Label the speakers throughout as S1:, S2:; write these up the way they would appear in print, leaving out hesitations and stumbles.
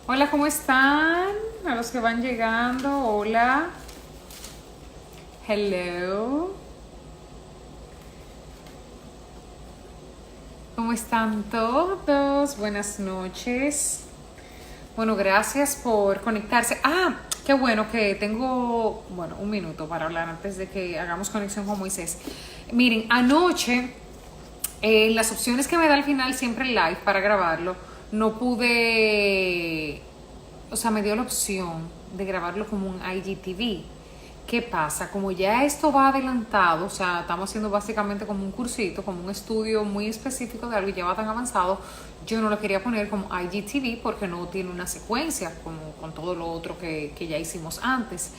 S1: Hola, ¿cómo están? A los que van llegando, hola. Hello. ¿Cómo están todos? Buenas noches. Bueno, gracias por conectarse. Qué bueno que tengo, bueno, un minuto para hablar antes de que hagamos conexión con Moisés. Miren, anoche, las opciones que me da al final siempre el live para grabarlo, no pude, o sea, me dio la opción de grabarlo como un IGTV. ¿Qué pasa? Como ya esto va adelantado, o sea, estamos haciendo básicamente como un cursito, como un estudio muy específico de algo y ya va tan avanzado, yo no lo quería poner como IGTV porque no tiene una secuencia como con todo lo otro que ya hicimos antes.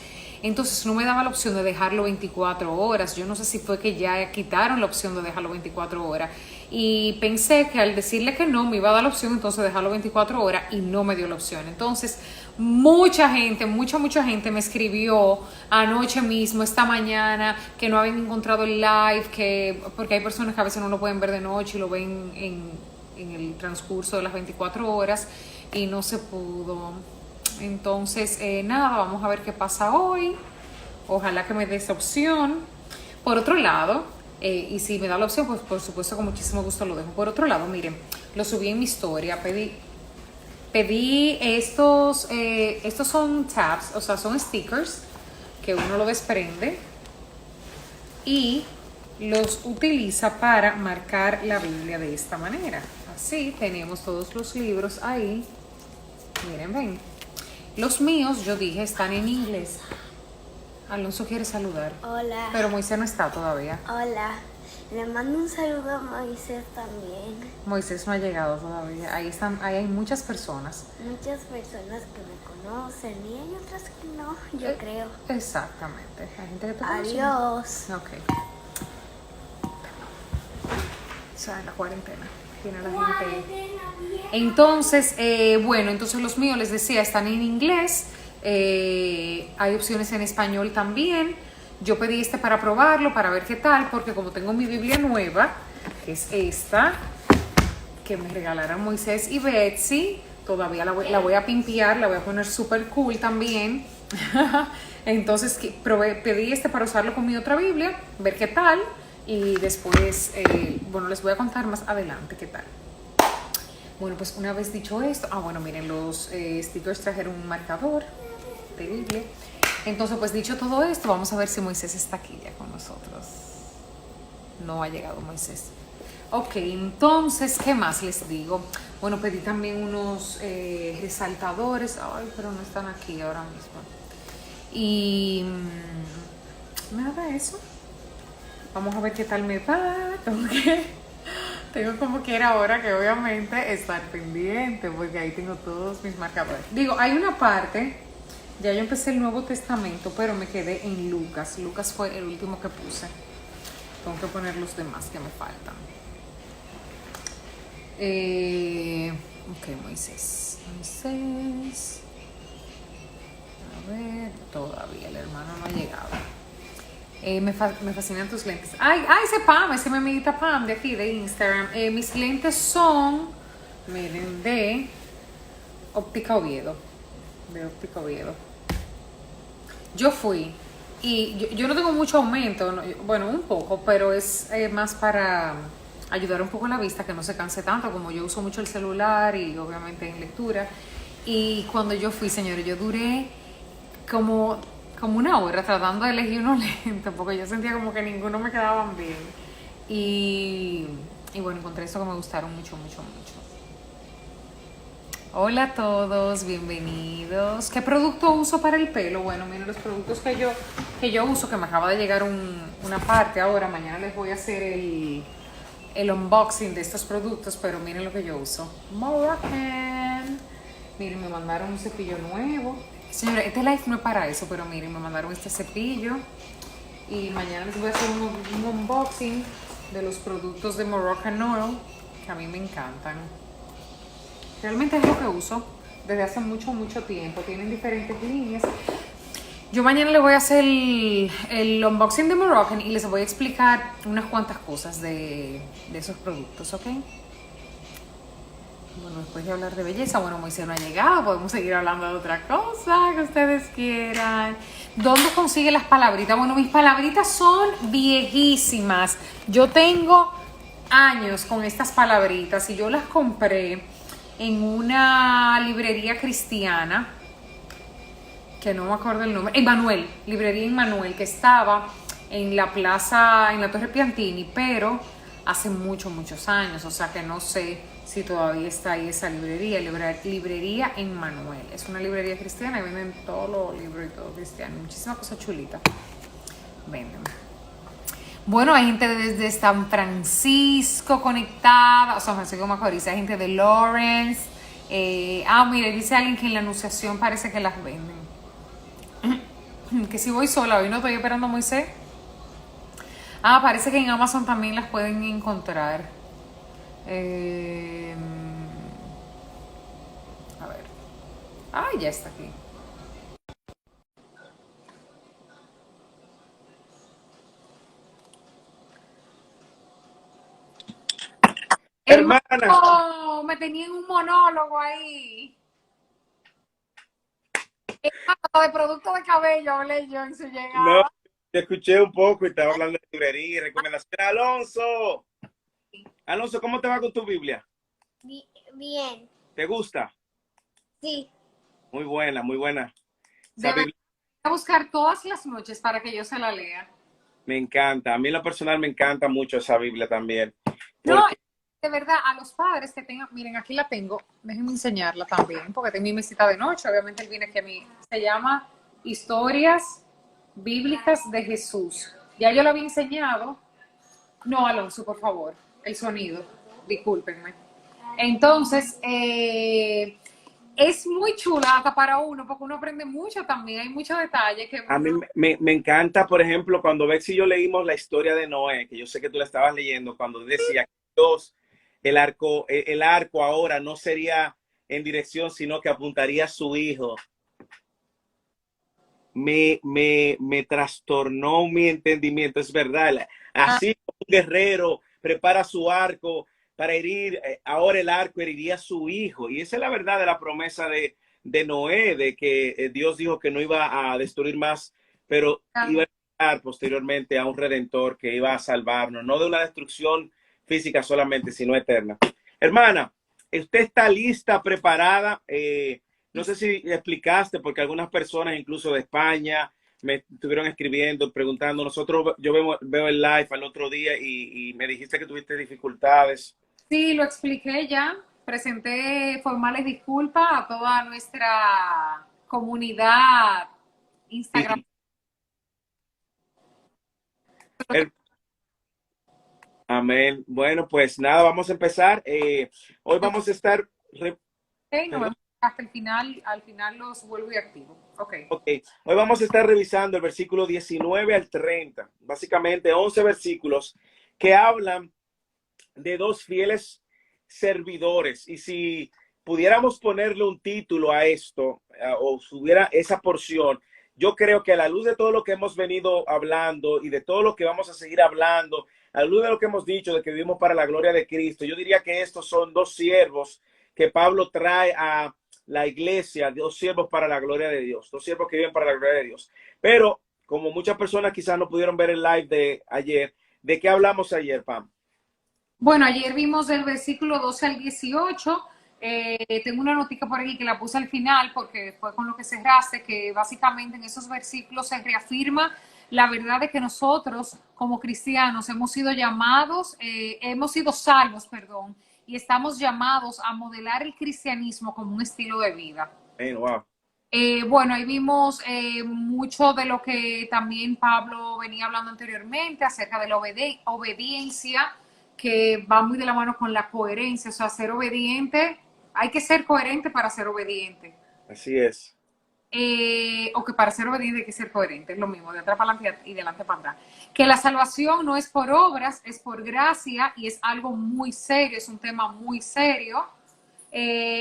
S1: Entonces no me daba la opción de dejarlo 24 horas. Yo no sé si fue que ya quitaron la opción de dejarlo 24 horas. Y pensé que al decirle que no, me iba a dar la opción entonces de dejarlo 24 horas y no me dio la opción. Entonces mucha gente me escribió anoche mismo, esta mañana, que no habían encontrado el live, porque hay personas que a veces no lo pueden ver de noche y lo ven en el transcurso de las 24 horas y no se pudo. Entonces, nada, vamos a ver qué pasa hoy. Ojalá que me dé esa opción. Por otro lado, y si me da la opción, pues por supuesto con muchísimo gusto lo dejo. Por otro lado, miren, lo subí en mi historia, pedí estos son tabs, o sea, son stickers que uno lo desprende y los utiliza para marcar la Biblia de esta manera. Así tenemos todos los libros ahí. Miren, ven. Los míos, yo dije, están en inglés. Alonso quiere saludar.
S2: Hola.
S1: Pero Moisés no está todavía.
S2: Hola. Le mando un saludo a Moisés también.
S1: Moisés no ha llegado todavía. Ahí hay muchas personas.
S2: Muchas personas que me conocen y hay otras que no, yo creo.
S1: Exactamente. Hay gente que te conoce.
S2: Adiós.
S1: Ok. O sea, en la cuarentena. Tiene la gente. Entonces, bueno, entonces los míos, les decía, están en inglés. Hay opciones en español también. Yo pedí este para probarlo, para ver qué tal, porque como tengo mi Biblia nueva, que es esta, que me regalaron Moisés y Betsy, todavía la voy a pimpear, la voy a poner súper cool también. Entonces pedí este para usarlo con mi otra Biblia, ver qué tal, y después, bueno, les voy a contar más adelante qué tal. Bueno, pues una vez dicho esto, bueno, miren, los stickers trajeron un marcador de Biblia. Entonces, pues dicho todo esto, vamos a ver si Moisés está aquí ya con nosotros. No ha llegado Moisés. Ok, entonces, ¿qué más les digo? Bueno, pedí también unos resaltadores. Ay, pero no están aquí ahora mismo. Y nada, eso. Vamos a ver qué tal me va. Tengo como que era ahora que obviamente estar pendiente, porque ahí tengo todos mis marcadores. Digo, hay una parte, ya yo empecé el Nuevo Testamento, pero me quedé en Lucas. Lucas fue el último que puse. Tengo que poner los demás que me faltan. Ok, Moisés. A ver, todavía el hermano no ha llegado. Me fascinan tus lentes. Ay, ese mi amiguita Pam de aquí, de Instagram. Mis lentes son, miren, de Óptica Oviedo. Yo fui y yo no tengo mucho aumento, no, bueno, un poco, pero es más para ayudar un poco la vista, que no se canse tanto, como yo uso mucho el celular y obviamente en lectura. Y cuando yo fui, señores, yo duré como una hora tratando de elegir unos lentes, porque yo sentía como que ninguno me quedaban bien. Y bueno, encontré estos que me gustaron mucho. Hola a todos, bienvenidos. ¿Qué producto uso para el pelo? Bueno, miren los productos que yo uso, que me acaba de llegar una parte ahora. Mañana les voy a hacer el unboxing de estos productos, pero miren lo que yo uso. Moroccan. Miren, me mandaron un cepillo nuevo. Señores, este live no es para eso, pero miren, me mandaron este cepillo. Y mañana les voy a hacer un unboxing de los productos de Moroccan Oil, que a mí me encantan. Realmente es lo que uso desde hace mucho tiempo. Tienen diferentes líneas. Yo mañana le voy a hacer el unboxing de Moroccan y les voy a explicar unas cuantas cosas de esos productos, ¿ok? Bueno, después de hablar de belleza, bueno, Moisés no ha llegado, podemos seguir hablando de otra cosa que ustedes quieran. ¿Dónde consigue las palabritas? Bueno, mis palabritas son viejísimas. Yo tengo años con estas palabritas y yo las compré en una librería cristiana, que no me acuerdo el nombre, Emmanuel, librería Emmanuel, que estaba en la plaza, en la Torre Piantini, pero hace muchos años, o sea que no sé si todavía está ahí esa librería Emmanuel. Es una librería cristiana y venden todos los libros y todo cristiano, muchísimas cosas chulitas venden. Bueno, hay gente desde San Francisco conectada, o San Francisco Macorís, hay gente de Lawrence. Mire, dice alguien que en la Anunciación parece que las venden. Que si voy sola, hoy no estoy esperando a Moisés. Parece que en Amazon también las pueden encontrar. A ver. Ya está aquí.
S3: Hermana,
S1: Hermano, me tenían un monólogo ahí. De producto de cabello, hablé yo en su
S3: no,
S1: llegada.
S3: te escuché un poco y estaba hablando de librería y recomendaciones. Alonso, Alonso, ¿cómo te va con tu Biblia?
S2: Bien,
S3: ¿Te gusta?
S2: sí.
S3: Muy buena, muy buena. Esa
S1: Debe
S3: Biblia
S1: buscar todas las noches para que yo se la lea.
S3: me encanta. A mí en lo personal me encanta mucho esa Biblia también.
S1: No,
S3: Porque
S1: de verdad, a los padres que tengan, miren, aquí la tengo, déjenme enseñarla también, porque tengo mi mesita de noche, obviamente él viene aquí a mí, se llama Historias Bíblicas de Jesús. Ya yo lo había enseñado. No, Alonso, por favor, el sonido, discúlpenme. Entonces, es muy chula hasta para uno, porque uno aprende mucho también, hay muchos detalles que
S3: a mí
S1: uno...
S3: me encanta, por ejemplo, cuando Betsy y yo leímos la historia de Noé, que yo sé que tú la estabas leyendo, cuando decía que Dios, el arco ahora no sería en dirección, sino que apuntaría a su hijo. Me trastornó mi entendimiento, es verdad. Así como un guerrero prepara su arco para herir, ahora el arco heriría a su hijo. Y esa es la verdad de la promesa de Noé, de que Dios dijo que no iba a destruir más, pero iba a dar posteriormente a un redentor que iba a salvarnos, no de una destrucción física solamente, sino eterna. Hermana, ¿usted está lista, preparada? No sé si explicaste, porque algunas personas, incluso de España, me estuvieron escribiendo, preguntando. Yo veo el live al otro día y me dijiste que tuviste dificultades.
S1: Sí, lo expliqué ya. Presenté formales disculpas a toda nuestra comunidad Instagram.
S3: Y, el, amén. Bueno, pues nada, vamos a empezar. Hoy vamos a estar...
S1: Okay, nos vemos hasta el final. Al final los vuelvo y activo. Ok.
S3: Ok, hoy vamos a estar revisando el versículo 19 al 30, básicamente 11 versículos que hablan de dos fieles servidores. Y si pudiéramos ponerle un título a esto, o subiera esa porción, yo creo que a la luz de todo lo que hemos venido hablando y de todo lo que vamos a seguir hablando, a la luz de lo que hemos dicho, de que vivimos para la gloria de Cristo, yo diría que estos son dos siervos que Pablo trae a la iglesia, dos siervos para la gloria de Dios, dos siervos que viven para la gloria de Dios. Pero como muchas personas quizás no pudieron ver el live de ayer, ¿de qué hablamos ayer, Pam?
S1: Bueno, ayer vimos del versículo 12 al 18. Tengo una notica por aquí que la puse al final porque fue con lo que cerraste, que básicamente en esos versículos se reafirma la verdad de que nosotros como cristianos hemos sido llamados, hemos sido salvos, perdón, y estamos llamados a modelar el cristianismo como un estilo de vida.
S3: Wow.
S1: Bueno, ahí vimos mucho de lo que también Pablo venía hablando anteriormente acerca de la obediencia, que va muy de la mano con la coherencia, o sea, ser obediente, hay que ser coherente para ser obediente.
S3: Así es.
S1: O que para ser obediente hay que ser coherente, es lo mismo, de atrás para adelante y delante para atrás. Que la salvación no es por obras, es por gracia y es algo muy serio, es un tema muy serio.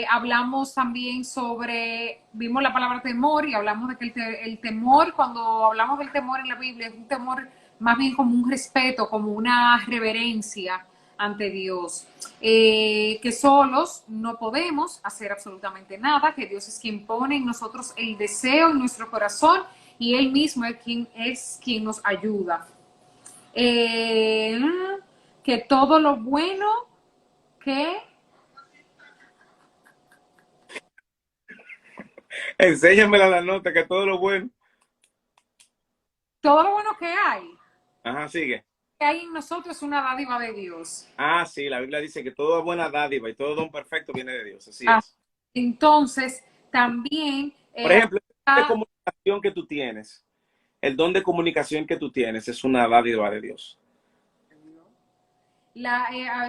S1: Hablamos también sobre, vimos la palabra temor y hablamos de que el temor, cuando hablamos del temor en la Biblia, es un temor más bien como un respeto, como una reverencia ante Dios. Que solos no podemos hacer absolutamente nada, que Dios es quien pone en nosotros el deseo en nuestro corazón y Él mismo es quien nos ayuda. Eh, que todo lo bueno que
S3: Enséñamela la nota, que todo lo bueno.
S1: todo lo bueno
S3: Ajá, sigue.
S1: que hay en nosotros es una dádiva de Dios.
S3: Ah, sí, la Biblia dice que toda buena dádiva y todo don perfecto viene de Dios. Así
S1: Ah,
S3: es.
S1: entonces, también
S3: Por ejemplo, el don de comunicación que tú tienes, el don de comunicación que tú tienes es una dádiva de Dios.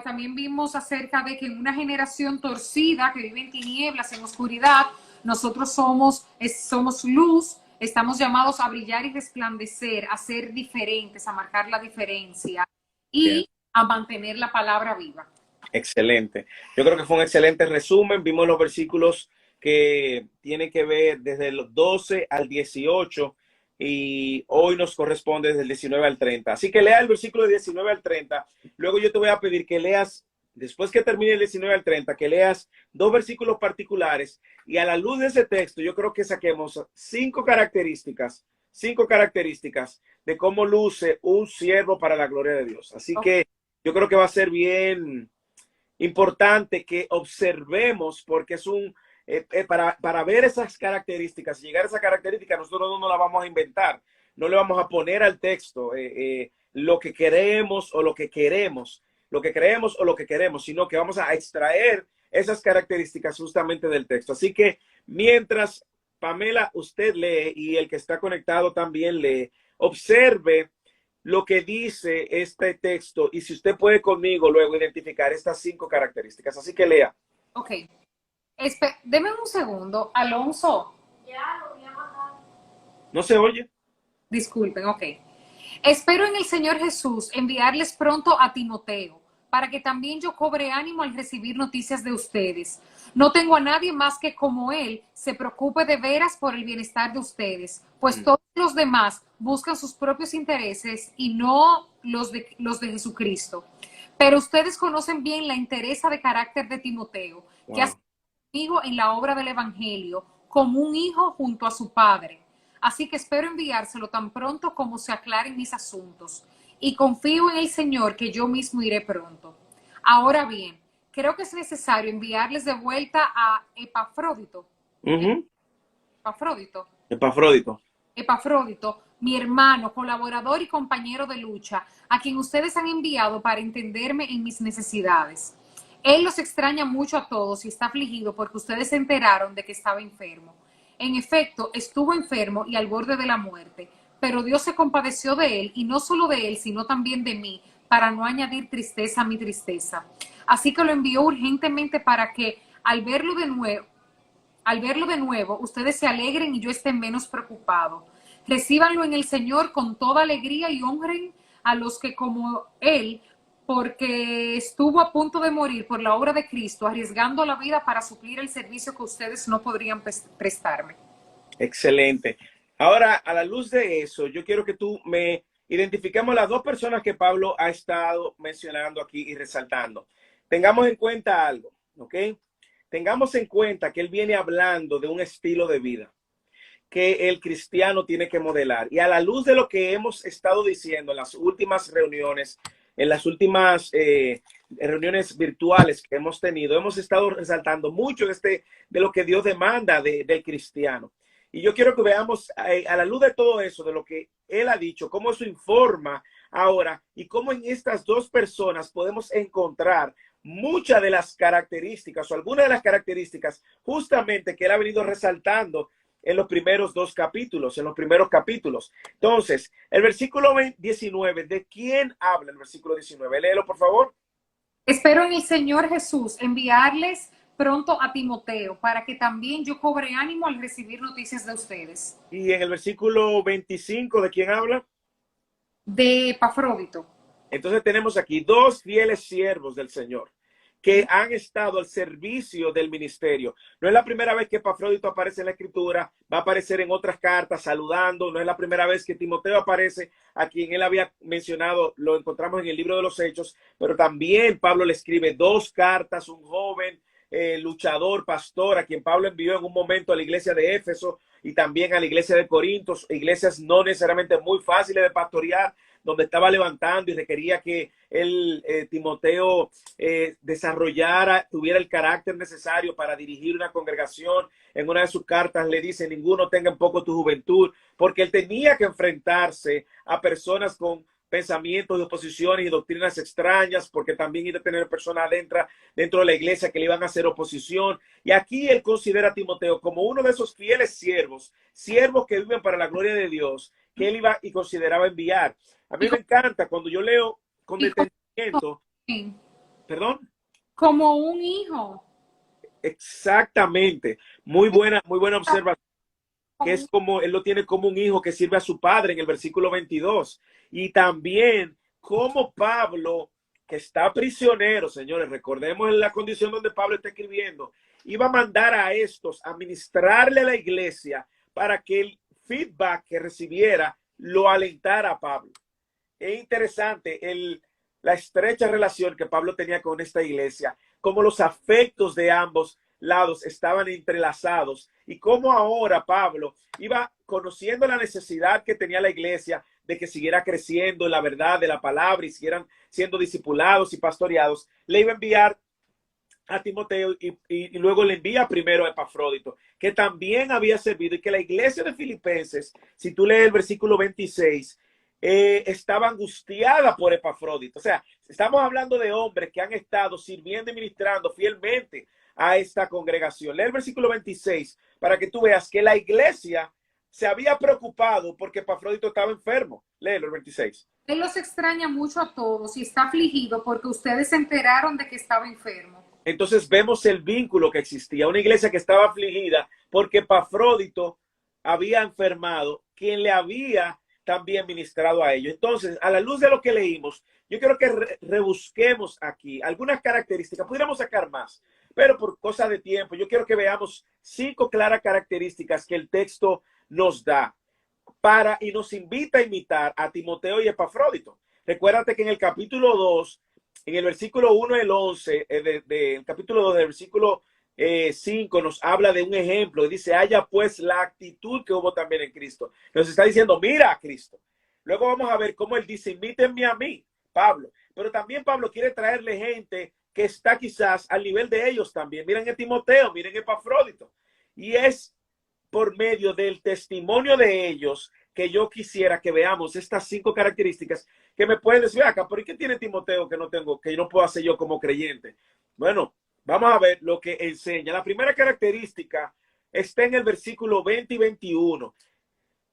S1: también vimos acerca de que en una generación torcida que vive en tinieblas, en oscuridad, nosotros somos luz, estamos llamados a brillar y resplandecer, a ser diferentes, a marcar la diferencia
S3: Bien.
S1: y a mantener la palabra viva.
S3: Excelente. Yo creo que fue un excelente resumen. Vimos los versículos que tienen que ver desde los 12 al 18 y hoy nos corresponde desde el 19 al 30. Así que lea el versículo de 19 al 30. Luego yo te voy a pedir que leas, después que termine el 19 al 30, que leas dos versículos particulares y a la luz de ese texto yo creo que saquemos cinco características de cómo luce un siervo para la gloria de Dios. Así que yo creo que va a ser bien importante que observemos, porque es para ver esas características, llegar a esa característica, nosotros no la vamos a inventar, no le vamos a poner al texto lo que queremos o lo que queremos, lo que creemos o lo que queremos, sino que vamos a extraer esas características justamente del texto. Así que mientras Pamela, usted lee y el que está conectado también lee, observe lo que dice este texto y si usted puede conmigo luego identificar estas cinco características. Así que lea.
S1: Ok. Deme un segundo. Alonso.
S3: ¿No se oye?
S1: Disculpen, ok. Espero en el Señor Jesús enviarles pronto a Timoteo, para que también yo cobre ánimo al recibir noticias de ustedes. No tengo a nadie más que como él se preocupe de veras por el bienestar de ustedes, pues todos los demás buscan sus propios intereses y no los de Jesucristo. Pero ustedes conocen bien la entereza de carácter de Timoteo, que ha sido conmigo en la obra del Evangelio, como un hijo junto a su padre. Así que espero enviárselo tan pronto como se aclaren mis asuntos. Y confío en el Señor que yo mismo iré pronto. Ahora bien, creo que es necesario enviarles de vuelta a Epafrodito. Epafrodito.
S3: Epafrodito.
S1: Epafrodito, mi hermano, colaborador y compañero de lucha, a quien ustedes han enviado para entenderme en mis necesidades. Él los extraña mucho a todos y está afligido porque ustedes se enteraron de que estaba enfermo. En efecto, estuvo enfermo y al borde de la muerte, pero Dios se compadeció de él, y no solo de él, sino también de mí, para no añadir tristeza a mi tristeza. Así que lo envió urgentemente para que, al verlo de nuevo, ustedes se alegren y yo esté menos preocupado. Recíbanlo en el Señor con toda alegría y honren a los que como él, porque estuvo a punto de morir por la obra de Cristo, arriesgando la vida para suplir el servicio que ustedes no podrían prestarme.
S3: Excelente. Ahora, a la luz de eso, yo quiero que tú me identifiquemos las dos personas que Pablo ha estado mencionando aquí y resaltando. Tengamos en cuenta algo, ¿ok? Tengamos en cuenta que él viene hablando de un estilo de vida que el cristiano tiene que modelar. Y a la luz de lo que hemos estado diciendo en las últimas reuniones, en las últimas reuniones virtuales que hemos tenido, hemos estado resaltando mucho de lo que Dios demanda del cristiano. Y yo quiero que veamos a la luz de todo eso, de lo que él ha dicho, cómo eso informa ahora y cómo en estas dos personas podemos encontrar muchas de las características o algunas de las características justamente que él ha venido resaltando en los primeros dos capítulos, en los primeros capítulos. Entonces, el versículo 19, ¿de quién habla el versículo 19? Léelo, por favor.
S1: Espero en el Señor Jesús enviarles pronto a Timoteo, para que también yo cobre ánimo al recibir noticias de ustedes.
S3: Y en el versículo 25, ¿de quién habla?
S1: De Epafrodito.
S3: Entonces tenemos aquí dos fieles siervos del Señor que han estado al servicio del ministerio. No es la primera vez que Epafrodito aparece en la Escritura, va a aparecer en otras cartas saludando, no es la primera vez que Timoteo aparece, a quien él había mencionado, lo encontramos en el libro de los Hechos, pero también Pablo le escribe 2 cartas, un joven luchador, pastor, a quien Pablo envió en un momento a la iglesia de Éfeso y también a la iglesia de Corintios, iglesias no necesariamente muy fáciles de pastorear, donde estaba levantando y requería que Timoteo desarrollara, tuviera el carácter necesario para dirigir una congregación. En una de sus cartas le dice: ninguno tenga en poco tu juventud, porque él tenía que enfrentarse a personas con pensamientos de oposiciones y doctrinas extrañas, porque también iba a tener personas dentro de la iglesia que le iban a hacer oposición. Y aquí él considera a Timoteo como uno de esos fieles siervos que viven para la gloria de Dios, que él iba y consideraba enviar. A mí me encanta cuando yo leo con detenimiento. ¿Perdón?
S1: Como un hijo.
S3: Exactamente. Muy buena observación. Que es como, él lo tiene como un hijo que sirve a su padre en el versículo 22. Y también como Pablo, que está prisionero, señores, recordemos en la condición donde Pablo está escribiendo, iba a mandar a estos a ministrarle a la iglesia para que el feedback que recibiera lo alentara a Pablo. Es interesante la estrecha relación que Pablo tenía con esta iglesia, como los afectos de ambos lados estaban entrelazados y cómo ahora Pablo iba conociendo la necesidad que tenía la iglesia de que siguiera creciendo en la verdad de la palabra y siguieran siendo discipulados y pastoreados, le iba a enviar a Timoteo y luego le envía primero a Epafrodito, que también había servido, y que la iglesia de Filipenses, si tú lees el versículo 26, estaba angustiada por Epafrodito. O sea, estamos hablando de hombres que han estado sirviendo y ministrando fielmente a esta congregación. Lee el versículo 26 para que tú veas que la iglesia se había preocupado porque Epafrodito estaba enfermo. Léelo el 26.
S1: Él los extraña mucho a todos y está afligido porque ustedes se enteraron de que estaba enfermo.
S3: Entonces vemos el vínculo que existía. Una iglesia que estaba afligida porque Epafrodito había enfermado, quien le había también ministrado a ellos. Entonces, a la luz de lo que leímos, yo quiero que rebusquemos aquí algunas características. Pudiéramos sacar más, pero por cosa de tiempo, yo quiero que veamos 5 claras características que el texto nos da y nos invita a imitar a Timoteo y Epafrodito. Recuérdate que en el capítulo 2, en el versículo 1 al 11, el capítulo 2 del versículo 5 nos habla de un ejemplo y dice: haya pues la actitud que hubo también en Cristo. Nos está diciendo: mira a Cristo. Luego vamos a ver cómo él dice: imítenme a mí, Pablo. Pero también Pablo quiere traerle gente que está quizás al nivel de ellos también. Miren a Timoteo, miren a Epafrodito. Y es por medio del testimonio de ellos que yo quisiera que veamos estas 5 características que me pueden decir acá: ¿por qué tiene Timoteo que no tengo, que no puedo hacer yo como creyente? Bueno, vamos a ver lo que enseña. La primera característica está en el versículo 20 y 21.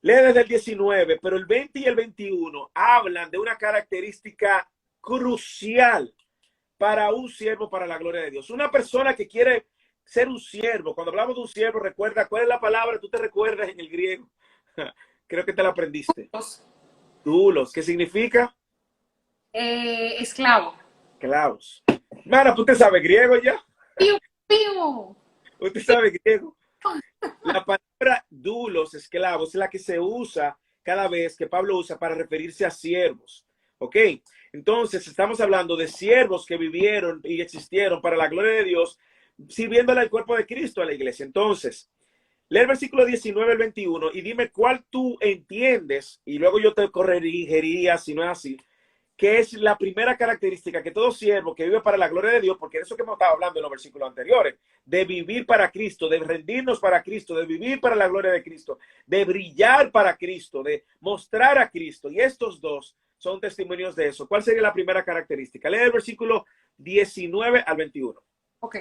S3: Lee desde el 19, pero el 20 y el 21 hablan de una característica crucial para un siervo para la gloria de Dios. Una persona que quiere ser un siervo. Cuando hablamos de un siervo, recuerda, ¿cuál es la palabra? Tú te recuerdas en el griego. Creo que te la aprendiste. Doulos. ¿Qué significa?
S1: Esclavo.
S3: Esclavos. Mara, ¿usted sabe griego ya?
S1: Piu, piu.
S3: ¿Usted sabe griego? La palabra doulos, esclavos, es la que se usa cada vez que Pablo usa para referirse a siervos. ¿Ok? Entonces, estamos hablando de siervos que vivieron y existieron para la gloria de Dios, sirviéndole al cuerpo de Cristo, a la iglesia. Entonces, lee el versículo 19 al 21 y dime cuál tú entiendes, y luego yo te corregiría si no es así, que es la primera característica que todo siervo que vive para la gloria de Dios, porque de eso que hemos estado hablando en los versículos anteriores, de vivir para Cristo, de rendirnos para Cristo, de vivir para la gloria de Cristo, de brillar para Cristo, de mostrar a Cristo. Y estos dos son testimonios de eso. ¿Cuál sería la primera característica? Lee el versículo 19 al 21.
S1: Ok.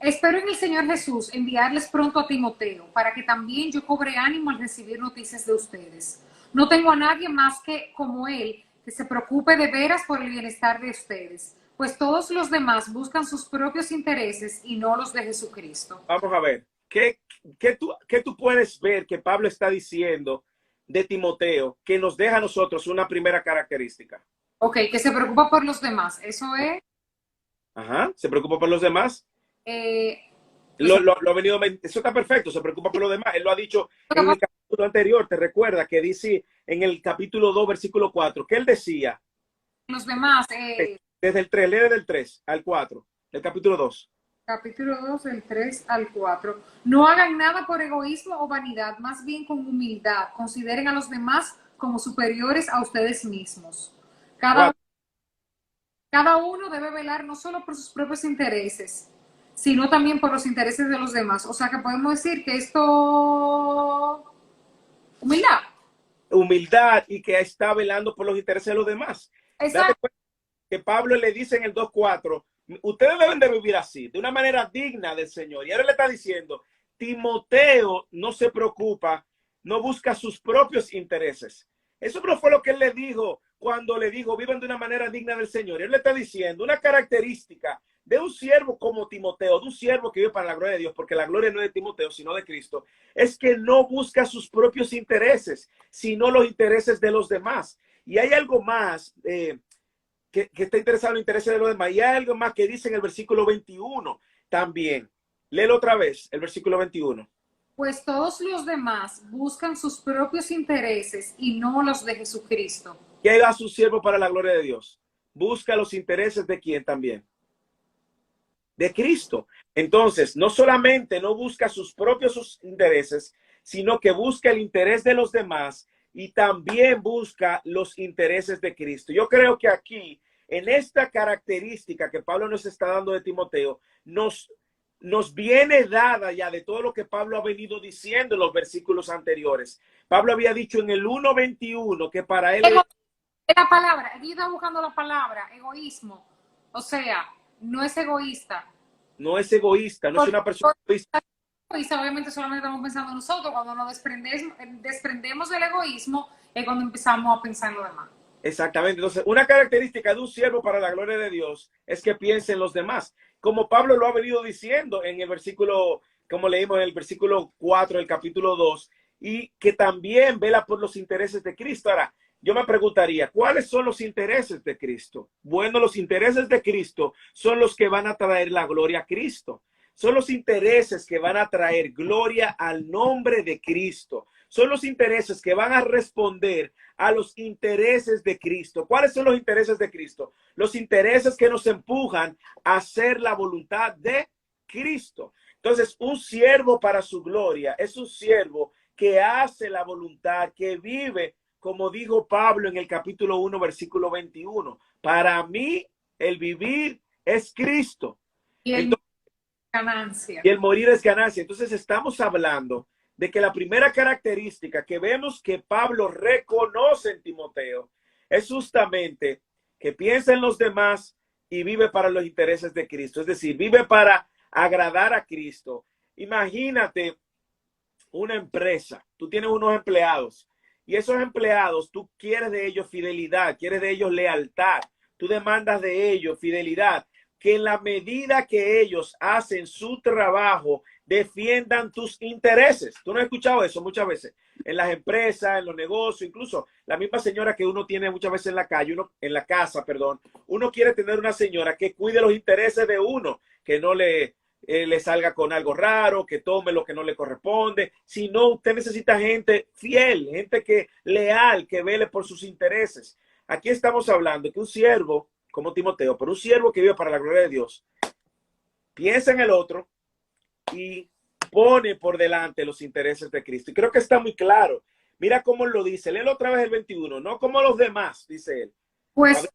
S1: Espero en el Señor Jesús enviarles pronto a Timoteo para que también yo cobre ánimo al recibir noticias de ustedes. No tengo a nadie más que como él que se preocupe de veras por el bienestar de ustedes, pues todos los demás buscan sus propios intereses y no los de Jesucristo.
S3: Vamos a ver, ¿qué tú puedes ver que Pablo está diciendo de Timoteo que nos deja a nosotros una primera característica?
S1: Ok, que se preocupa por los demás. Eso es
S3: Ajá, se preocupa por los demás.
S1: Eh,
S3: Lo ha venido, eso está perfecto, se preocupa por los demás. Él lo ha dicho en el capítulo anterior, te recuerda que dice en el capítulo 2, versículo 4, que él decía,
S1: los demás,
S3: desde el 3, lee desde el 3 al 4, el capítulo 2.
S1: capítulo 2 del 3 al 4. No hagan nada por egoísmo o vanidad, más bien con humildad. Consideren a los demás como superiores a ustedes mismos. Cada,
S3: Wow.
S1: cada uno debe velar no solo por sus propios intereses, sino también por los intereses de los demás. O sea que podemos decir que esto... Humildad.
S3: Humildad y que está velando por los intereses de los demás. Date
S1: Exacto.
S3: cuenta que Pablo le dice en el 2:4, ustedes deben de vivir así, de una manera digna del Señor. Y ahora le está diciendo, Timoteo no se preocupa, no busca sus propios intereses. Eso no fue lo que él le dijo cuando le dijo, vivan de una manera digna del Señor. Y él le está diciendo una característica de un siervo como Timoteo, de un siervo que vive para la gloria de Dios, porque la gloria no es de Timoteo, sino de Cristo, es que no busca sus propios intereses, sino los intereses de los demás. Y hay algo más que está interesado en los intereses de los demás. Y hay algo más que dice en el versículo 21 también. Léelo otra vez, el versículo 21.
S1: Pues todos los demás buscan sus propios intereses y no los de Jesucristo.
S3: ¿Qué haga su siervo para la gloria de Dios? Busca los intereses de quién también. De Cristo. Entonces, no solamente no busca sus propios intereses, sino que busca el interés de los demás y también busca los intereses de Cristo. Yo creo que aquí, en esta característica que Pablo nos está dando de Timoteo, nos viene dada ya de todo lo que Pablo ha venido diciendo en los versículos anteriores. Pablo había dicho en el 1:21 que para él...
S1: La palabra, aquí está buscando la palabra, egoísmo. O sea, no es egoísta.
S3: No es egoísta, no es una persona egoísta.
S1: Egoísta, obviamente solamente estamos pensando en nosotros. Cuando nos desprendemos del egoísmo es cuando empezamos a pensar en lo demás.
S3: Exactamente. Entonces, una característica de un siervo para la gloria de Dios es que piense en los demás. Como Pablo lo ha venido diciendo en el versículo, como leímos en el versículo 4 del capítulo 2, y que también vela por los intereses de Cristo. Ahora, yo me preguntaría, ¿cuáles son los intereses de Cristo? Bueno, los intereses de Cristo son los que van a traer la gloria a Cristo. Son los intereses que van a traer gloria al nombre de Cristo. Son los intereses que van a responder a los intereses de Cristo. ¿Cuáles son los intereses de Cristo? Los intereses que nos empujan a hacer la voluntad de Cristo. Entonces, un siervo para su gloria es un siervo que hace la voluntad, que vive, como dijo Pablo en el capítulo 1, versículo 21. Para mí, el vivir es Cristo.
S1: Y el
S3: Entonces,
S1: ganancia.
S3: y el morir es ganancia. Entonces, estamos hablando de que la primera característica que vemos que Pablo reconoce en Timoteo es justamente que piensa en los demás y vive para los intereses de Cristo. Es decir, vive para agradar a Cristo. Imagínate una empresa, tú tienes unos empleados y esos empleados, tú quieres de ellos fidelidad, quieres de ellos lealtad, tú demandas de ellos fidelidad, que en la medida que ellos hacen su trabajo, defiendan tus intereses. Tú no has escuchado eso muchas veces en las empresas, en los negocios, incluso la misma señora que uno tiene muchas veces en la calle, en la casa, perdón, uno quiere tener una señora que cuide los intereses de uno, que no le salga con algo raro, que tome lo que no le corresponde. Si no, usted necesita gente fiel, gente que leal, que vele por sus intereses. Aquí estamos hablando que un siervo como Timoteo, pero un siervo que vive para la gloria de Dios, piensa en el otro y pone por delante los intereses de Cristo. Y creo que está muy claro. Mira cómo lo dice. Léelo otra vez el 21. No como los demás, dice él.
S1: Pues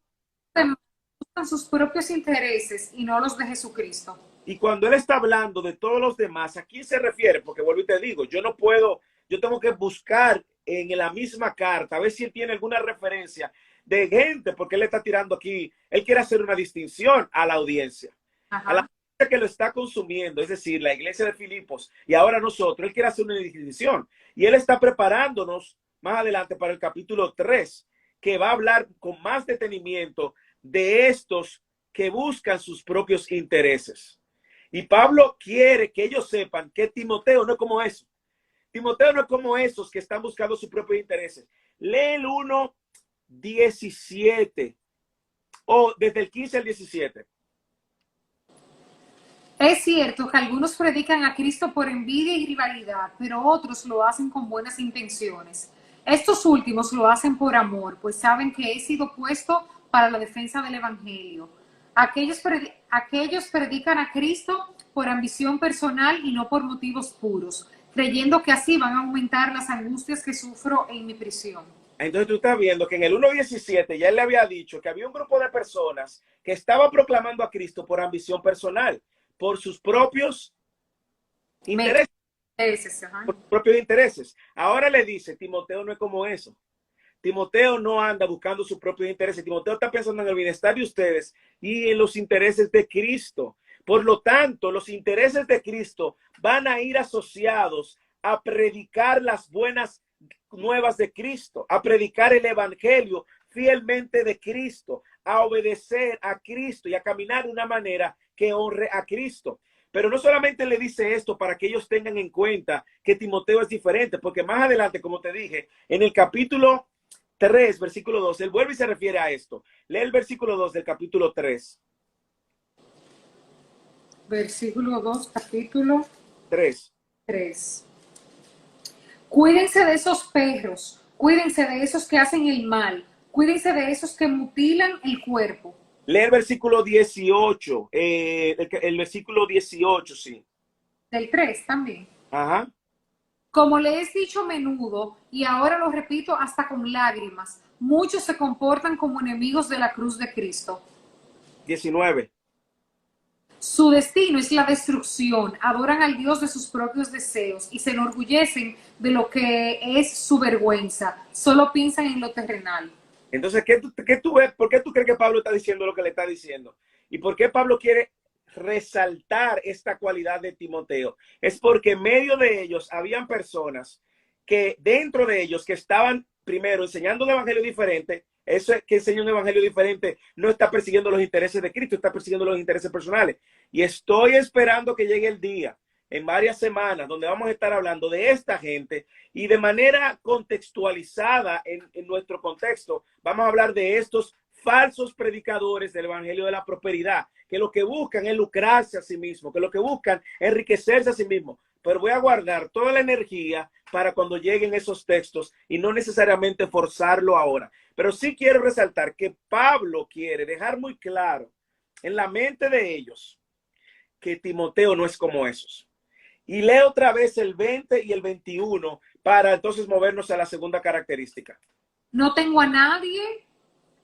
S1: buscan sus propios intereses y no los de Jesucristo.
S3: Y cuando él está hablando de todos los demás, ¿a quién se refiere? Porque vuelvo y te digo, yo no puedo, yo tengo que buscar en la misma carta, a ver si él tiene alguna referencia de gente, porque él está tirando aquí, él quiere hacer una distinción a la audiencia, a la gente que lo está consumiendo, es decir, la iglesia de Filipos y ahora nosotros, él quiere hacer una distinción y él está preparándonos más adelante para el capítulo 3, que va a hablar con más detenimiento de estos que buscan sus propios intereses. Y Pablo quiere que ellos sepan que Timoteo no es como eso. Timoteo no es como esos que están buscando sus propios intereses. Lee el 1:17 o desde el 15 al 17.
S1: Es cierto que algunos predican a Cristo por envidia y rivalidad, pero otros lo hacen con buenas intenciones. Estos últimos lo hacen por amor, pues saben que he sido puesto para la defensa del Evangelio. Aquellos predican a Cristo por ambición personal y no por motivos puros, creyendo que así van a aumentar las angustias que sufro en mi prisión.
S3: Entonces tú estás viendo que en el 1.17 ya él le había dicho que había un grupo de personas que estaba proclamando a Cristo por ambición personal, por sus propios intereses, por sus propios intereses. Ahora le dice, Timoteo no es como eso. Timoteo no anda buscando sus propios intereses. Timoteo está pensando en el bienestar de ustedes y en los intereses de Cristo. Por lo tanto, los intereses de Cristo van a ir asociados a predicar las buenas nuevas de Cristo, a predicar el evangelio fielmente de Cristo, a obedecer a Cristo y a caminar de una manera que honre a Cristo. Pero no solamente le dice esto para que ellos tengan en cuenta que Timoteo es diferente, porque más adelante, como te dije, en el capítulo 3, versículo 2, él vuelve y se refiere a esto. Lee el versículo 2 del capítulo 3.
S1: Versículo 2, capítulo
S3: 3.
S1: 3. Cuídense de esos perros, cuídense de esos que hacen el mal, cuídense de esos que mutilan el cuerpo.
S3: Lee el versículo 18, el versículo 18, sí.
S1: Del 3 también.
S3: Ajá.
S1: Como le he dicho a menudo, y ahora lo repito hasta con lágrimas, muchos se comportan como enemigos de la cruz de Cristo.
S3: 19.
S1: Su destino es la destrucción, adoran al Dios de sus propios deseos y se enorgullecen de lo que es su vergüenza, solo piensan en lo terrenal.
S3: Entonces, ¿qué tú ves? ¿Por qué tú crees que Pablo está diciendo lo que le está diciendo? ¿Y por qué Pablo quiere resaltar esta cualidad de Timoteo? Es porque en medio de ellos habían personas que dentro de ellos que estaban primero enseñando un evangelio diferente. Eso es que enseña un evangelio diferente, no está persiguiendo los intereses de Cristo, está persiguiendo los intereses personales. Y estoy esperando que llegue el día, en varias semanas, donde vamos a estar hablando de esta gente y de manera contextualizada en nuestro contexto, vamos a hablar de estos falsos predicadores del evangelio de la prosperidad, que lo que buscan es lucrarse a sí mismos, que lo que buscan es enriquecerse a sí mismos. Pero voy a guardar toda la energía para cuando lleguen esos textos y no necesariamente forzarlo ahora. Pero sí quiero resaltar que Pablo quiere dejar muy claro en la mente de ellos que Timoteo no es como esos. Y lee otra vez el 20 y el 21 para entonces movernos a la segunda característica.
S1: No tengo a nadie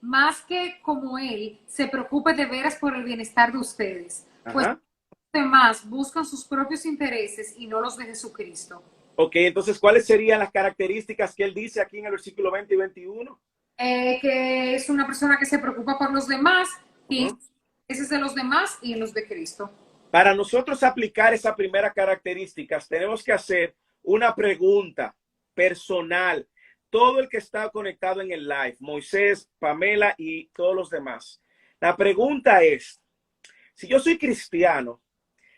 S1: más que como él se preocupe de veras por el bienestar de ustedes, pues
S3: Ajá.
S1: los demás buscan sus propios intereses y no los de Jesucristo.
S3: Ok, entonces, ¿cuáles serían las características que él dice aquí en el versículo 20 y 21?
S1: Que es una persona que se preocupa por los demás, piensa
S3: Uh-huh.
S1: en los intereses de los demás y en los de Cristo.
S3: Para nosotros aplicar esa primera característica, tenemos que hacer una pregunta personal. Todo el que está conectado en el live, Moisés, Pamela y todos los demás. La pregunta es, si yo soy cristiano,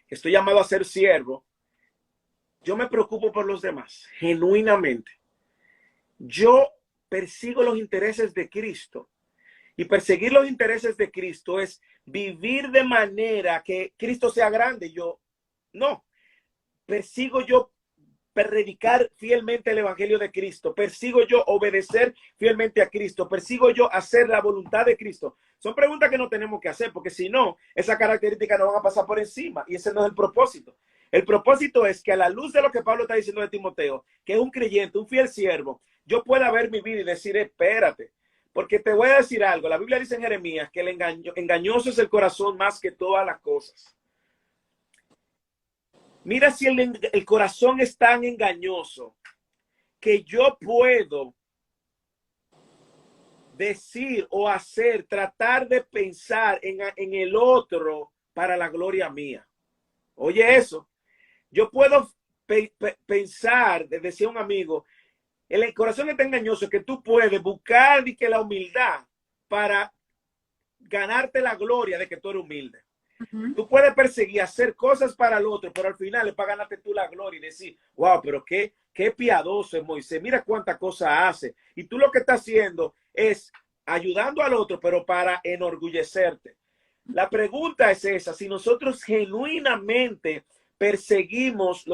S3: estoy llamado a ser siervo, yo me preocupo por los demás, genuinamente. Yo persigo los intereses de Cristo. Y perseguir los intereses de Cristo es vivir de manera que Cristo sea grande. Yo no. Persigo yo predicar fielmente el evangelio de Cristo. Persigo yo obedecer fielmente a Cristo. Persigo yo hacer la voluntad de Cristo. Son preguntas que no tenemos que hacer porque si no, esas características no van a pasar por encima y ese no es el propósito. El propósito es que a la luz de lo que Pablo está diciendo de Timoteo, que es un creyente, un fiel siervo, yo pueda ver mi vida y decir, espérate, porque te voy a decir algo. La Biblia dice en Jeremías que el engañoso es el corazón más que todas las cosas. Mira si el corazón es tan engañoso que yo puedo decir o hacer, tratar de pensar en el otro para la gloria mía. Oye eso, yo puedo pensar, decía un amigo, el corazón es tan engañoso que tú puedes buscar y que la humildad para ganarte la gloria de que tú eres humilde.
S1: Uh-huh.
S3: Tú puedes perseguir, hacer cosas para el otro, pero al final es para ganarte tú la gloria y decir, wow, pero qué piadoso es Moisés, mira cuántas cosas hace. Y tú lo que estás haciendo es ayudando al otro, pero para enorgullecerte. La pregunta es esa, si nosotros genuinamente perseguimos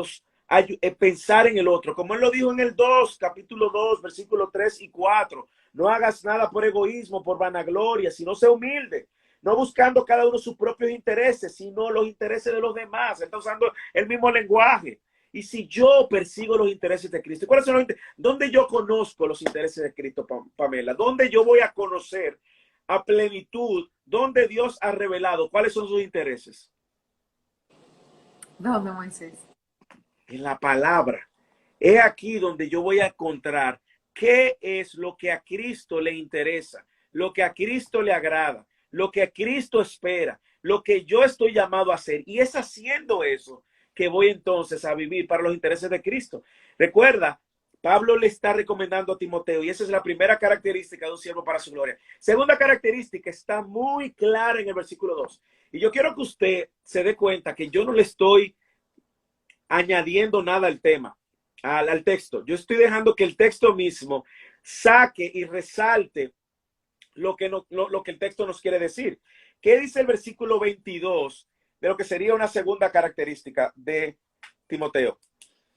S3: pensar en el otro, como él lo dijo en el 2, capítulo 2, versículo 3 y 4, no hagas nada por egoísmo, por vanagloria, sino sé humilde, no buscando cada uno sus propios intereses, sino los intereses de los demás. Está usando el mismo lenguaje. Y si yo persigo los intereses de Cristo, ¿cuáles son los intereses? ¿Dónde yo conozco los intereses de Cristo, Pamela? ¿Dónde yo voy a conocer a plenitud? ¿Dónde Dios ha revelado cuáles son sus intereses?
S1: ¿Dónde, Moisés?
S3: En la palabra. Es aquí donde yo voy a encontrar qué es lo que a Cristo le interesa, lo que a Cristo le agrada, lo que a Cristo espera, lo que yo estoy llamado a hacer. Y es haciendo eso que voy entonces a vivir para los intereses de Cristo. Recuerda, Pablo le está recomendando a Timoteo, y esa es la primera característica de un siervo para su gloria. Segunda característica está muy clara en el versículo 2. Y yo quiero que usted se dé cuenta que yo no le estoy añadiendo nada al tema, al texto. Yo estoy dejando que el texto mismo saque y resalte lo que el texto nos quiere decir. ¿Qué dice el versículo 22 de lo que sería una segunda característica de Timoteo?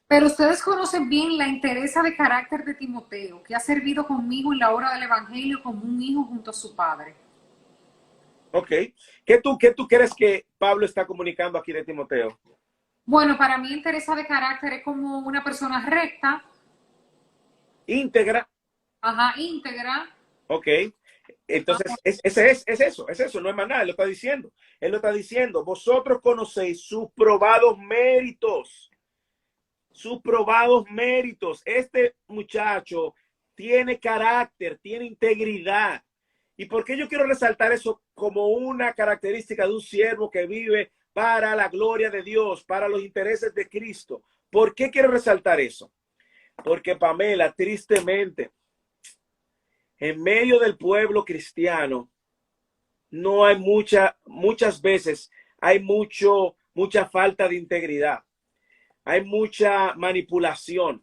S1: Pero ustedes conocen bien la entereza de carácter de Timoteo, que ha servido conmigo en la obra del Evangelio como un hijo junto a su padre.
S3: Ok. ¿Qué tú crees que Pablo está comunicando aquí de Timoteo?
S1: Bueno, para mí entereza de carácter es como una persona recta,
S3: Íntegra.
S1: íntegra.
S3: Ok. Entonces, es eso, no es más nada, él lo está diciendo. Él lo está diciendo, vosotros conocéis sus probados méritos. Sus probados méritos. Este muchacho tiene carácter, tiene integridad. ¿Y por qué yo quiero resaltar eso como una característica de un siervo que vive para la gloria de Dios, para los intereses de Cristo? ¿Por qué quiero resaltar eso? Porque, Pamela, tristemente, en medio del pueblo cristiano, no hay muchas veces hay mucha falta de integridad. Hay mucha manipulación,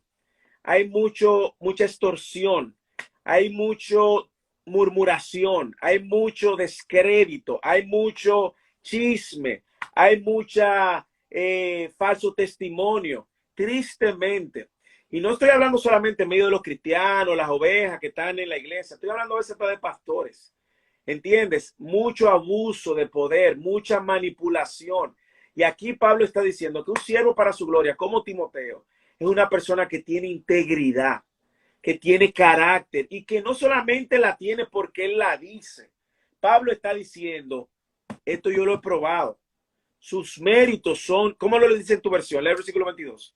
S3: hay mucha extorsión, hay mucho murmuración, hay mucho descrédito, hay mucho chisme, hay mucha falso testimonio, tristemente. Y no estoy hablando solamente en medio de los cristianos, las ovejas que están en la iglesia, estoy hablando a veces de pastores. ¿Entiendes? Mucho abuso de poder, mucha manipulación. Y aquí Pablo está diciendo que un siervo para su gloria, como Timoteo, es una persona que tiene integridad, que tiene carácter y que no solamente la tiene porque él la dice. Pablo está diciendo, esto yo lo he probado. Sus méritos son, ¿cómo lo dice en tu versión? Lee el versículo 22.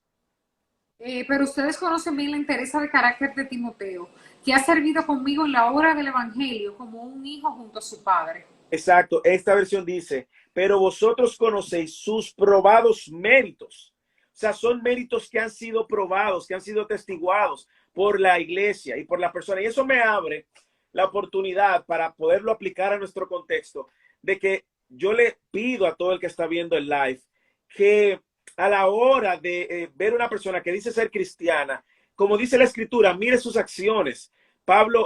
S1: Pero ustedes conocen bien la entereza de carácter de Timoteo, que ha servido conmigo en la obra del Evangelio como un hijo junto a su padre.
S3: Exacto, esta versión dice, pero vosotros conocéis sus probados méritos. O sea, son méritos que han sido probados, que han sido testiguados por la iglesia y por la persona. Y eso me abre la oportunidad para poderlo aplicar a nuestro contexto, de que yo le pido a todo el que está viendo el live que a la hora de ver una persona que dice ser cristiana, como dice la escritura, mire sus acciones.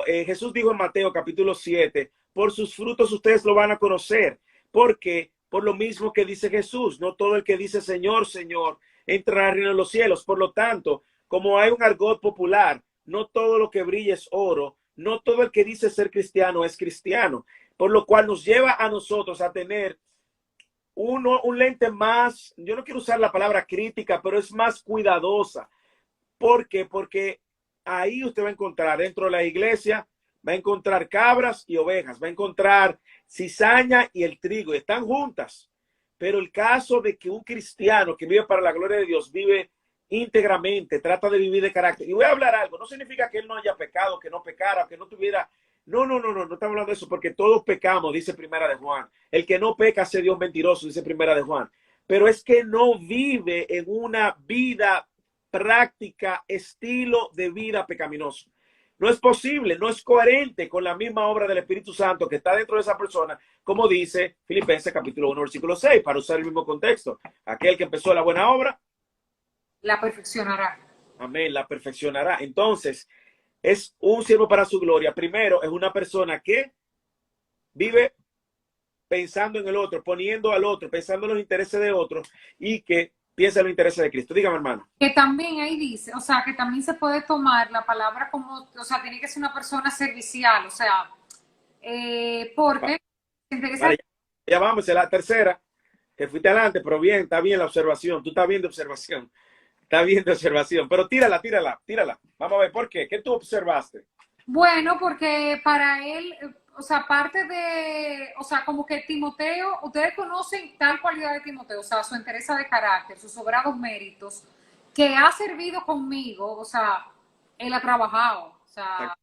S3: Jesús dijo en Mateo capítulo 7, por sus frutos ustedes lo van a conocer, porque por lo mismo que dice Jesús, no todo el que dice Señor, Señor, entrará al reino de los cielos. Por lo tanto, como hay un argot popular, no todo lo que brilla es oro, no todo el que dice ser cristiano es cristiano, por lo cual nos lleva a nosotros a tener un lente más, yo no quiero usar la palabra crítica, pero es más cuidadosa. ¿Por qué? Porque ahí usted va a encontrar dentro de la iglesia, va a encontrar cabras y ovejas, va a encontrar cizaña y el trigo, y están juntas. Pero el caso de que un cristiano que vive para la gloria de Dios, vive íntegramente, trata de vivir de carácter. Y voy a hablar algo, no significa que él no haya pecado, que no pecara, que no tuviera... No estamos hablando de eso, porque todos pecamos, dice Primera de Juan. El que no peca hace Dios mentiroso, dice Primera de Juan. Pero es que no vive en una vida práctica, estilo de vida pecaminoso. No es posible, no es coherente con la misma obra del Espíritu Santo que está dentro de esa persona, como dice Filipenses capítulo 1, versículo 6, para usar el mismo contexto. Aquel que empezó la buena obra,
S1: la perfeccionará.
S3: Amén, la perfeccionará. Entonces, es un siervo para su gloria. Primero, es una persona que vive pensando en el otro, poniendo al otro, pensando en los intereses de otros y que piensa en los intereses de Cristo. Dígame, hermano.
S1: Que también ahí dice, o sea, que también se puede tomar la palabra como, o sea, tiene que ser una persona servicial, o sea, porque se interesa.
S3: Vale, ya vamos, es la tercera. Te fuiste adelante, pero bien, está bien la observación. Tú estás bien de observación. Está bien de observación. Pero tírala, tírala, tírala. Vamos a ver, ¿por qué? ¿Qué tú observaste?
S1: Bueno, porque para él, o sea, parte de, o sea, como que Timoteo, ustedes conocen tal cualidad de Timoteo, o sea, su entereza de carácter, sus sobrados méritos, que ha servido conmigo, o sea, él ha trabajado, o sea,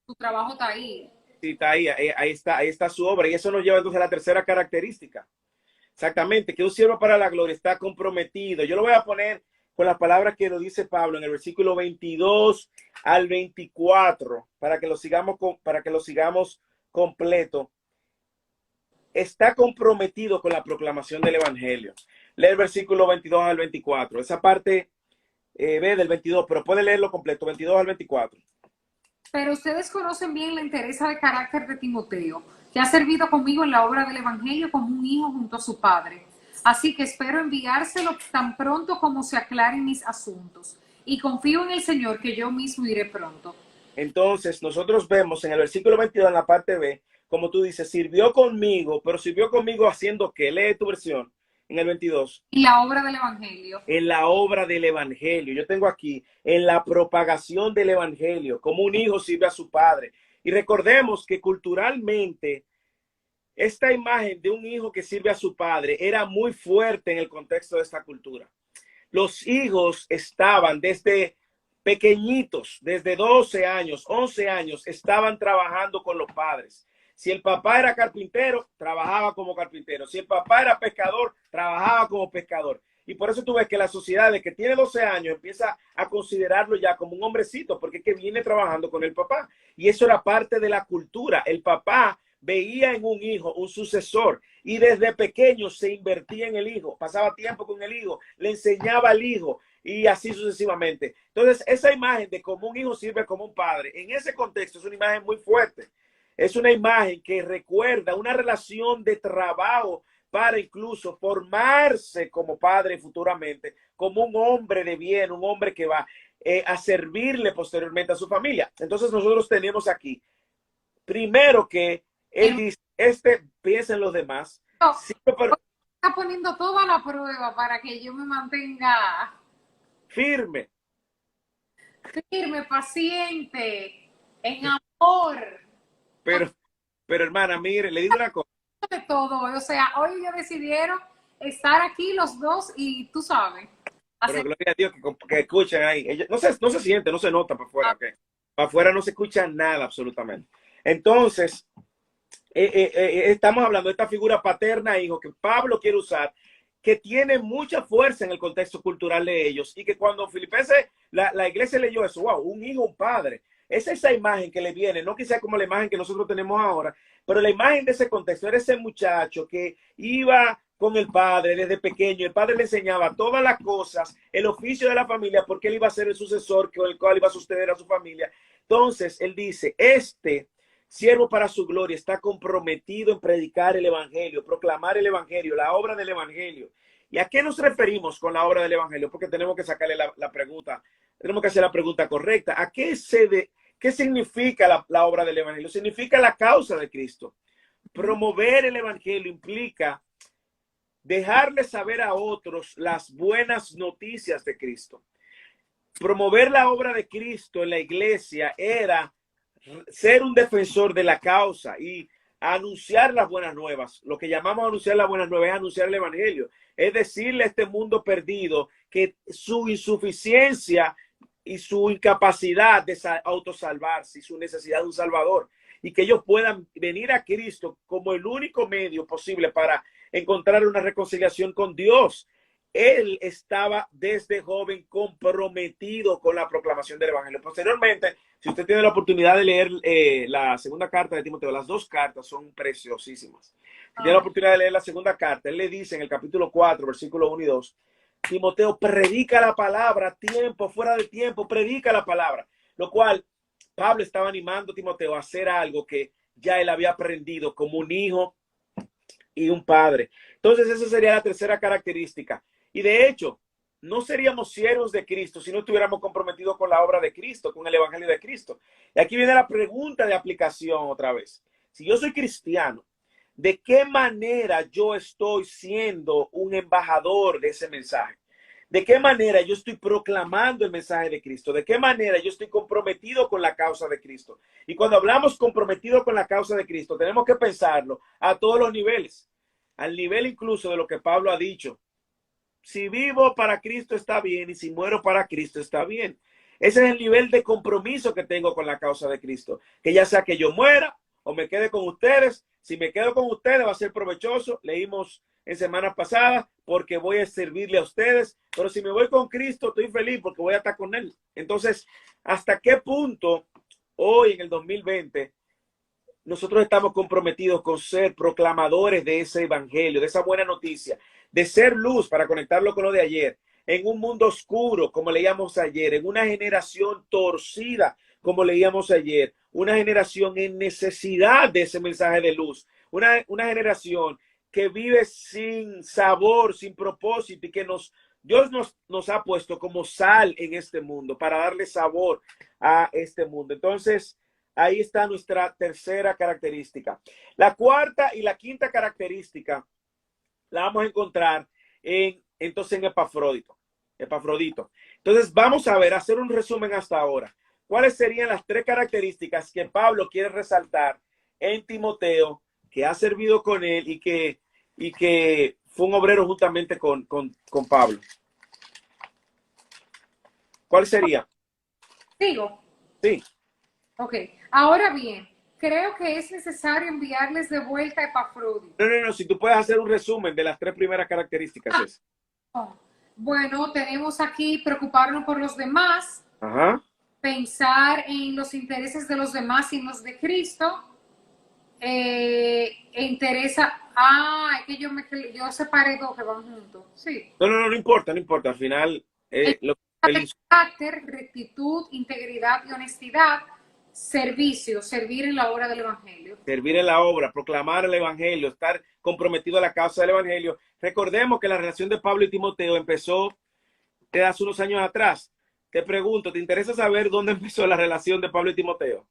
S1: su trabajo está ahí.
S3: Sí, está ahí, ahí está su obra. Y eso nos lleva entonces a la tercera característica. Exactamente, que un siervo para la gloria está comprometido. Yo lo voy a poner con las palabras que lo dice Pablo en el versículo 22 al 24, para que lo sigamos completo. Está comprometido con la proclamación del evangelio. Lee el versículo 22 al 24. Esa parte ve del 22, pero puede leerlo completo, 22 al 24.
S1: Pero ustedes conocen bien la entereza de carácter de Timoteo, que ha servido conmigo en la obra del Evangelio como un hijo junto a su padre. Así que espero enviárselo tan pronto como se aclaren mis asuntos. Y confío en el Señor que yo mismo iré pronto.
S3: Entonces, nosotros vemos en el versículo 22, en la parte B, como tú dices, sirvió conmigo, pero sirvió conmigo haciendo ¿qué? Lee tu versión en el 22.
S1: Y la obra del Evangelio.
S3: En la obra del evangelio. Yo tengo aquí en la propagación del evangelio, como un hijo sirve a su padre. Y recordemos que culturalmente esta imagen de un hijo que sirve a su padre era muy fuerte en el contexto de esta cultura. Los hijos estaban desde pequeñitos, desde 12 años, 11 años, estaban trabajando con los padres. Si el papá era carpintero, trabajaba como carpintero. Si el papá era pescador, trabajaba como pescador. Y por eso tú ves que la sociedad de que tiene 12 años empieza a considerarlo ya como un hombrecito, porque es que viene trabajando con el papá. Y eso era parte de la cultura. El papá veía en un hijo un sucesor y desde pequeño se invertía en el hijo, pasaba tiempo con el hijo, le enseñaba al hijo y así sucesivamente. Entonces, esa imagen de cómo un hijo sirve como un padre, en ese contexto es una imagen muy fuerte. Es una imagen que recuerda una relación de trabajo para incluso formarse como padre futuramente, como un hombre de bien, un hombre que va a servirle posteriormente a su familia. Entonces nosotros tenemos aquí, primero que él dice, piensa en los demás.
S1: Está poniendo toda la prueba para que yo me mantenga
S3: firme,
S1: firme, paciente, en amor.
S3: pero hermana, mire, le digo una cosa.
S1: De todo, o sea, hoy ellos decidieron estar aquí los dos y tú sabes.
S3: Pero gloria a Dios que escuchan ahí. Ellos, no se siente, no se nota para afuera. Okay. Para afuera no se escucha nada absolutamente. Entonces, estamos hablando de esta figura paterna, hijo, que Pablo quiere usar, que tiene mucha fuerza en el contexto cultural de ellos y que cuando Filipenses, la iglesia leyó eso, wow, un hijo, un padre. Es esa imagen que le viene, no quizá como la imagen que nosotros tenemos ahora, pero la imagen de ese contexto era ese muchacho que iba con el padre desde pequeño, el padre le enseñaba todas las cosas, el oficio de la familia, porque él iba a ser el sucesor con el cual iba a sostener a su familia. Entonces, él dice, siervo para su gloria está comprometido en predicar el evangelio, proclamar el evangelio, la obra del evangelio. ¿Y a qué nos referimos con la obra del evangelio? Porque tenemos que sacarle la pregunta, tenemos que hacer la pregunta correcta. ¿Qué significa la obra del evangelio? Significa la causa de Cristo. Promover el evangelio implica dejarle saber a otros las buenas noticias de Cristo. Promover la obra de Cristo en la iglesia era ser un defensor de la causa y anunciar las buenas nuevas. Lo que llamamos anunciar las buenas nuevas es anunciar el evangelio. Es decirle a este mundo perdido que su insuficiencia y su incapacidad de autosalvarse y su necesidad de un salvador y que ellos puedan venir a Cristo como el único medio posible para encontrar una reconciliación con Dios. Él estaba desde joven comprometido con la proclamación del evangelio. Posteriormente, si usted tiene la oportunidad de leer la segunda carta de Timoteo, las dos cartas son preciosísimas. Si tiene la oportunidad de leer la segunda carta, él le dice en el capítulo 4, versículo 1 y 2, Timoteo, predica la palabra, tiempo, fuera de tiempo, predica la palabra. Lo cual, Pablo estaba animando a Timoteo a hacer algo que ya él había aprendido como un hijo y un padre. Entonces, esa sería la tercera característica. Y de hecho, no seríamos siervos de Cristo si no estuviéramos comprometidos con la obra de Cristo, con el evangelio de Cristo. Y aquí viene la pregunta de aplicación otra vez. Si yo soy cristiano, ¿de qué manera yo estoy siendo un embajador de ese mensaje? ¿De qué manera yo estoy proclamando el mensaje de Cristo? ¿De qué manera yo estoy comprometido con la causa de Cristo? Y cuando hablamos comprometido con la causa de Cristo, tenemos que pensarlo a todos los niveles, al nivel incluso de lo que Pablo ha dicho. Si vivo para Cristo está bien y si muero para Cristo está bien. Ese es el nivel de compromiso que tengo con la causa de Cristo. Que ya sea que yo muera o me quede con ustedes. Si me quedo con ustedes va a ser provechoso. Leímos en semanas pasadas porque voy a servirle a ustedes. Pero si me voy con Cristo estoy feliz porque voy a estar con Él. Entonces, ¿hasta qué punto hoy en el 2020 nosotros estamos comprometidos con ser proclamadores de ese evangelio, de esa buena noticia, de ser luz, para conectarlo con lo de ayer, en un mundo oscuro, como leíamos ayer, en una generación torcida, como leíamos ayer, una generación en necesidad de ese mensaje de luz, una generación que vive sin sabor, sin propósito y que Dios nos ha puesto como sal en este mundo para darle sabor a este mundo. Entonces, ahí está nuestra tercera característica. La cuarta y la quinta característica la vamos a encontrar entonces en Epafrodito. Entonces vamos a ver, hacer un resumen hasta ahora. ¿Cuáles serían las tres características que Pablo quiere resaltar en Timoteo, que ha servido con él y que fue un obrero juntamente con Pablo? ¿Cuál sería?
S1: Digo.
S3: Sí.
S1: Ok, ahora bien, creo que es necesario enviarles de vuelta a Epafrodito.
S3: No, si tú puedes hacer un resumen de las tres primeras características.
S1: Bueno, tenemos aquí preocuparnos por los demás,
S3: Ajá.
S1: pensar en los intereses de los demás y los de Cristo. Interesa, es que yo separé dos que van juntos, sí.
S3: No importa. Al final,
S1: Carácter, rectitud, integridad y honestidad. Servicio, servir en la obra del evangelio.
S3: Servir en la obra, proclamar el evangelio, estar comprometido a la causa del evangelio. Recordemos que la relación de Pablo y Timoteo empezó hace unos años atrás. Te pregunto, ¿te interesa saber dónde empezó la relación de Pablo y Timoteo?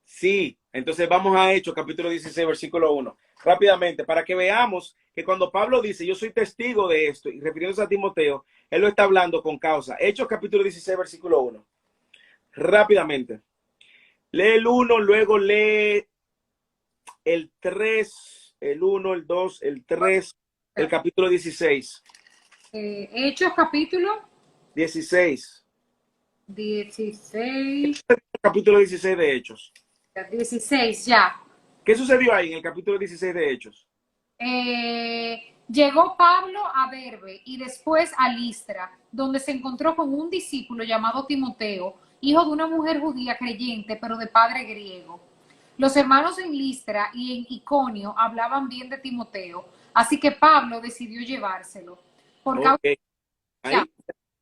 S3: Sí, entonces vamos a Hechos, capítulo 16, versículo 1. Rápidamente, para que veamos que cuando Pablo dice, yo soy testigo de esto, y refiriéndose a Timoteo, él lo está hablando con causa. Hechos, capítulo 16, versículo 1. Rápidamente. Lee el 1, luego lee el 3, el 1, el 2, el 3, el capítulo 16.
S1: Hechos, capítulo
S3: 16.
S1: 16.
S3: Capítulo 16 de Hechos.
S1: 16, ya.
S3: ¿Qué sucedió ahí en el capítulo 16 de Hechos?
S1: Llegó Pablo a Derbe y después a Listra, donde se encontró con un discípulo llamado Timoteo, hijo de una mujer judía creyente, pero de padre griego. Los hermanos en Listra y en Iconio hablaban bien de Timoteo, así que Pablo decidió llevárselo.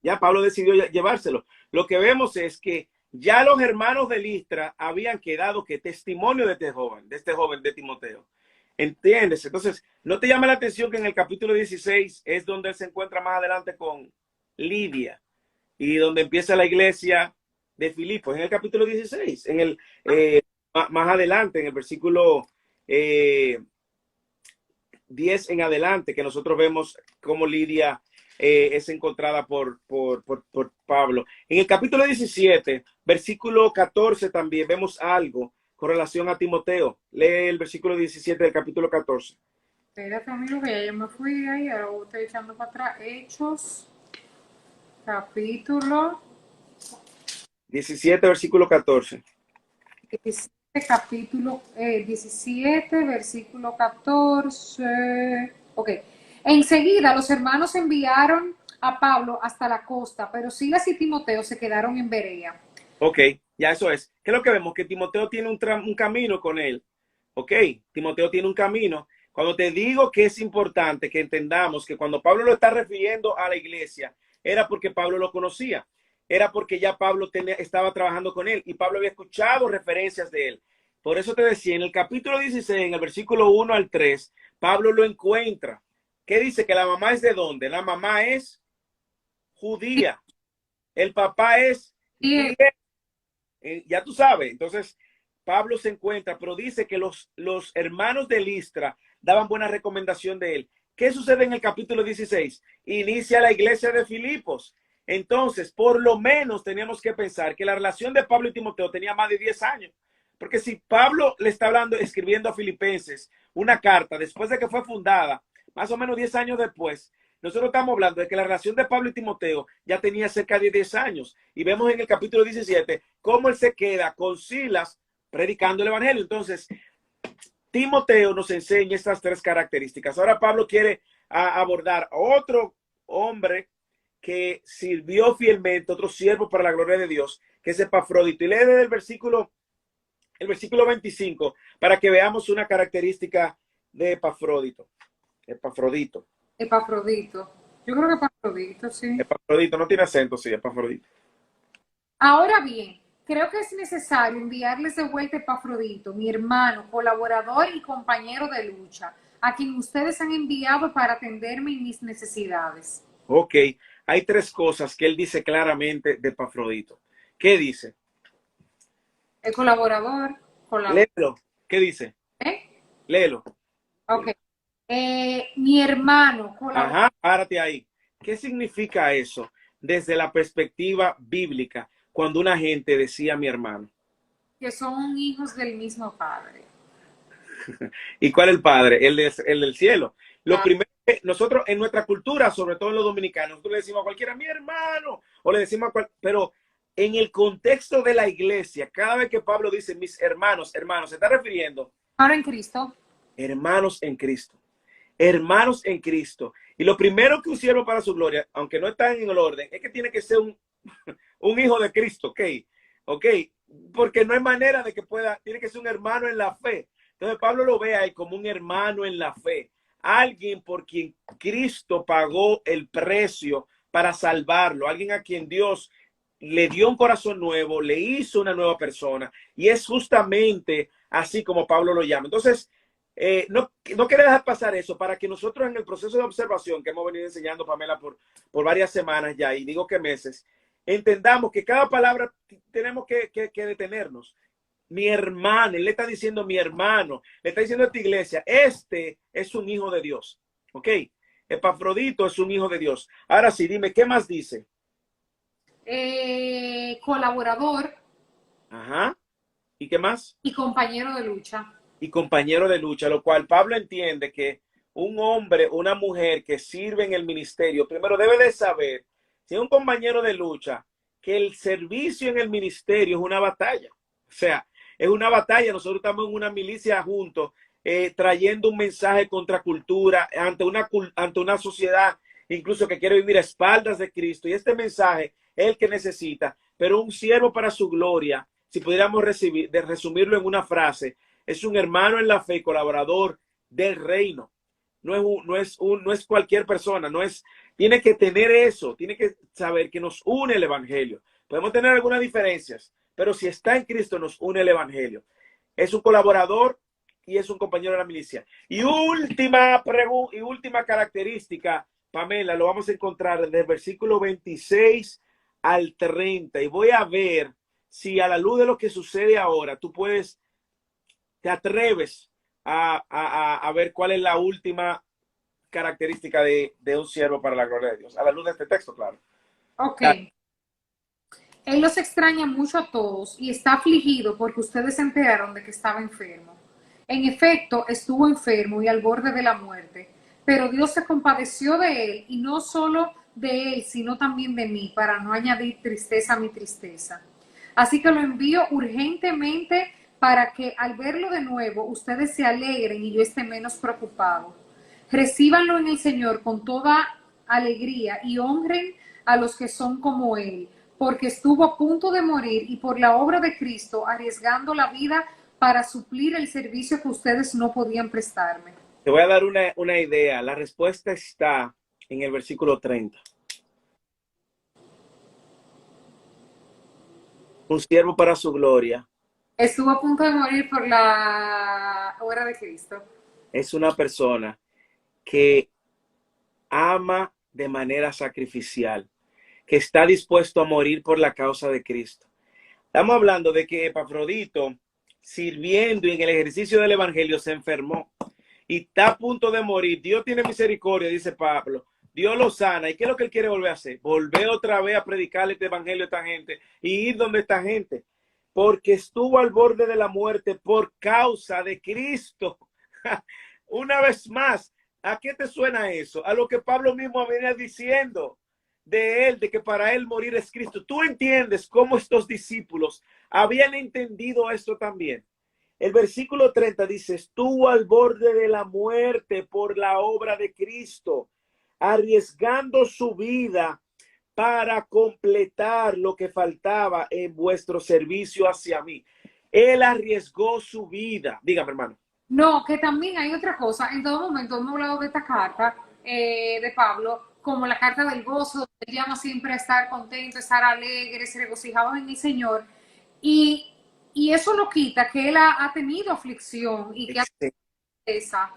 S3: Ya Pablo decidió llevárselo. Lo que vemos es que ya los hermanos de Listra habían quedado que testimonio de este joven de Timoteo. ¿Entiendes? Entonces, ¿no te llama la atención que en el capítulo 16 es donde él se encuentra más adelante con Lidia y donde empieza la iglesia de Filipos? En el capítulo 16, más adelante, en el versículo 10 en adelante, que nosotros vemos cómo Lidia es encontrada por Pablo. En el capítulo 17, versículo 14, también vemos algo con relación a Timoteo. Lee el versículo 17 del capítulo 14.
S1: Espérate, amigo, que ya yo me fui ahí, ahora estoy echando para atrás. Hechos, capítulo
S3: 17, versículo 14.
S1: 17, capítulo 17, versículo 14. Ok. Enseguida los hermanos enviaron a Pablo hasta la costa, pero Silas y Timoteo se quedaron en Berea.
S3: Ok, ya eso es. ¿Qué es lo que vemos? Que Timoteo tiene un camino con él. Ok, Timoteo tiene un camino. Cuando te digo que es importante que entendamos que cuando Pablo lo está refiriendo a la iglesia, era porque Pablo lo conocía. Era porque ya Pablo estaba trabajando con él y Pablo había escuchado referencias de él. Por eso te decía, en el capítulo 16, en el versículo 1 al 3, Pablo lo encuentra. ¿Qué dice? Que la mamá es de dónde? La mamá es judía. El papá es
S1: Y
S3: griego. Ya tú sabes. Entonces, Pablo se encuentra, pero dice que los hermanos de Listra daban buena recomendación de él. ¿Qué sucede en el capítulo 16? Inicia la iglesia de Filipos. Entonces, por lo menos teníamos que pensar que la relación de Pablo y Timoteo tenía más de 10 años. Porque si Pablo le está hablando, escribiendo a Filipenses una carta después de que fue fundada, más o menos 10 años después, nosotros estamos hablando de que la relación de Pablo y Timoteo ya tenía cerca de 10 años. Y vemos en el capítulo 17 cómo él se queda con Silas predicando el evangelio. Entonces, Timoteo nos enseña estas tres características. Ahora Pablo quiere abordar a otro hombre que sirvió fielmente, otro siervo para la gloria de Dios, que es Epafrodito. Y lee desde el versículo 25 para que veamos una característica de Epafrodito. Epafrodito.
S1: Epafrodito. Yo creo que Epafrodito, sí.
S3: Epafrodito, no tiene acento, sí, Epafrodito.
S1: Ahora bien, creo que es necesario enviarles de vuelta a Epafrodito, mi hermano, colaborador y compañero de lucha, a quien ustedes han enviado para atenderme en mis necesidades.
S3: Ok, hay tres cosas que él dice claramente de Epafrodito. ¿Qué dice?
S1: El colaborador,
S3: Léelo. ¿Qué dice?
S1: ¿eh?
S3: Léelo.
S1: Ok. Mi hermano, colaborador.
S3: Ajá, párate ahí. ¿Qué significa eso desde la perspectiva bíblica cuando una gente decía mi hermano?
S1: Que son hijos del mismo padre.
S3: ¿Y cuál es el padre? El del cielo. Lo
S1: Ah,
S3: primero que nosotros en nuestra cultura, sobre todo en los dominicanos, nosotros le decimos a cualquiera mi hermano, o le decimos pero en el contexto de la iglesia, cada vez que Pablo dice mis hermanos, hermanos, se está refiriendo
S1: ahora en Cristo.
S3: hermanos en Cristo. Hermanos en Cristo. Y lo primero que un siervo para su gloria, aunque no está en el orden, es que tiene que ser un hijo de Cristo, ¿ok? ¿Ok? Porque no hay manera de que pueda, tiene que ser un hermano en la fe. Entonces Pablo lo ve ahí como un hermano en la fe. Alguien por quien Cristo pagó el precio para salvarlo. Alguien a quien Dios le dio un corazón nuevo, le hizo una nueva persona. Y es justamente así como Pablo lo llama. Entonces, no quería dejar pasar eso para que nosotros en el proceso de observación que hemos venido enseñando, Pamela, por varias semanas ya, y digo que meses, entendamos que cada palabra tenemos que detenernos. Mi hermano, él le está diciendo mi hermano, le está diciendo a esta iglesia, este es un hijo de Dios. ¿Ok? Epafrodito es un hijo de Dios. Ahora sí, dime, ¿qué más dice?
S1: Colaborador
S3: Ajá. ¿Y qué más?
S1: y compañero de lucha.
S3: Y compañero de lucha, lo cual Pablo entiende que un hombre, una mujer que sirve en el ministerio, primero debe de saber, si es un compañero de lucha, que el servicio en el ministerio es una batalla. O sea, es una batalla. Nosotros estamos en una milicia juntos, trayendo un mensaje contra cultura ante una sociedad incluso que quiere vivir a espaldas de Cristo. Y este mensaje es el que necesita. Pero un siervo para su gloria, si pudiéramos resumirlo en una frase, es un hermano en la fe, colaborador del reino. No es cualquier persona, tiene que tener eso, tiene que saber que nos une el evangelio. Podemos tener algunas diferencias, pero si está en Cristo nos une el evangelio. Es un colaborador y es un compañero de la milicia. Y última característica, Pamela, lo vamos a encontrar desde el versículo 26 al 30. Y voy a ver si a la luz de lo que sucede ahora, te atreves a ver cuál es la última característica de un siervo para la gloria de Dios. A la luz de este texto, claro.
S1: Ok. Él los extraña mucho a todos y está afligido porque ustedes se enteraron de que estaba enfermo. En efecto, estuvo enfermo y al borde de la muerte, pero Dios se compadeció de él y no solo de él, sino también de mí, para no añadir tristeza a mi tristeza. Así que lo envío urgentemente para que al verlo de nuevo ustedes se alegren y yo esté menos preocupado. Recíbanlo en el Señor con toda alegría y honren a los que son como él, porque estuvo a punto de morir y por la obra de Cristo arriesgando la vida para suplir el servicio que ustedes no podían prestarme.
S3: Te voy a dar una idea. La respuesta está en el versículo 30. Un siervo para su gloria
S1: Estuvo a punto de morir por la obra de Cristo.
S3: Es una persona que ama de manera sacrificial, que está dispuesto a morir por la causa de Cristo. Estamos hablando de que Epafrodito, sirviendo y en el ejercicio del evangelio, se enfermó y está a punto de morir. Dios tiene misericordia, dice Pablo. Dios lo sana. ¿Y qué es lo que él quiere volver a hacer? Volver otra vez a predicarle este evangelio a esta gente y ir donde esta gente. Porque estuvo al borde de la muerte por causa de Cristo. Una vez más, ¿a qué te suena eso? A lo que Pablo mismo venía diciendo de él, de que para él morir es Cristo. Tú entiendes cómo estos discípulos habían entendido esto también. El versículo 30 dice, estuvo al borde de la muerte por la obra de Cristo, arriesgando su vida para completar lo que faltaba en vuestro servicio hacia mí. Él arriesgó su vida. Dígame, hermano.
S1: No, que también hay otra cosa. En todo momento hemos hablado de esta carta de Pablo como la carta del gozo, donde él llama siempre a estar contento, estar alegres, regocijados en el Señor. Y, y eso no quita que él ha tenido aflicción y que ha tenido esa.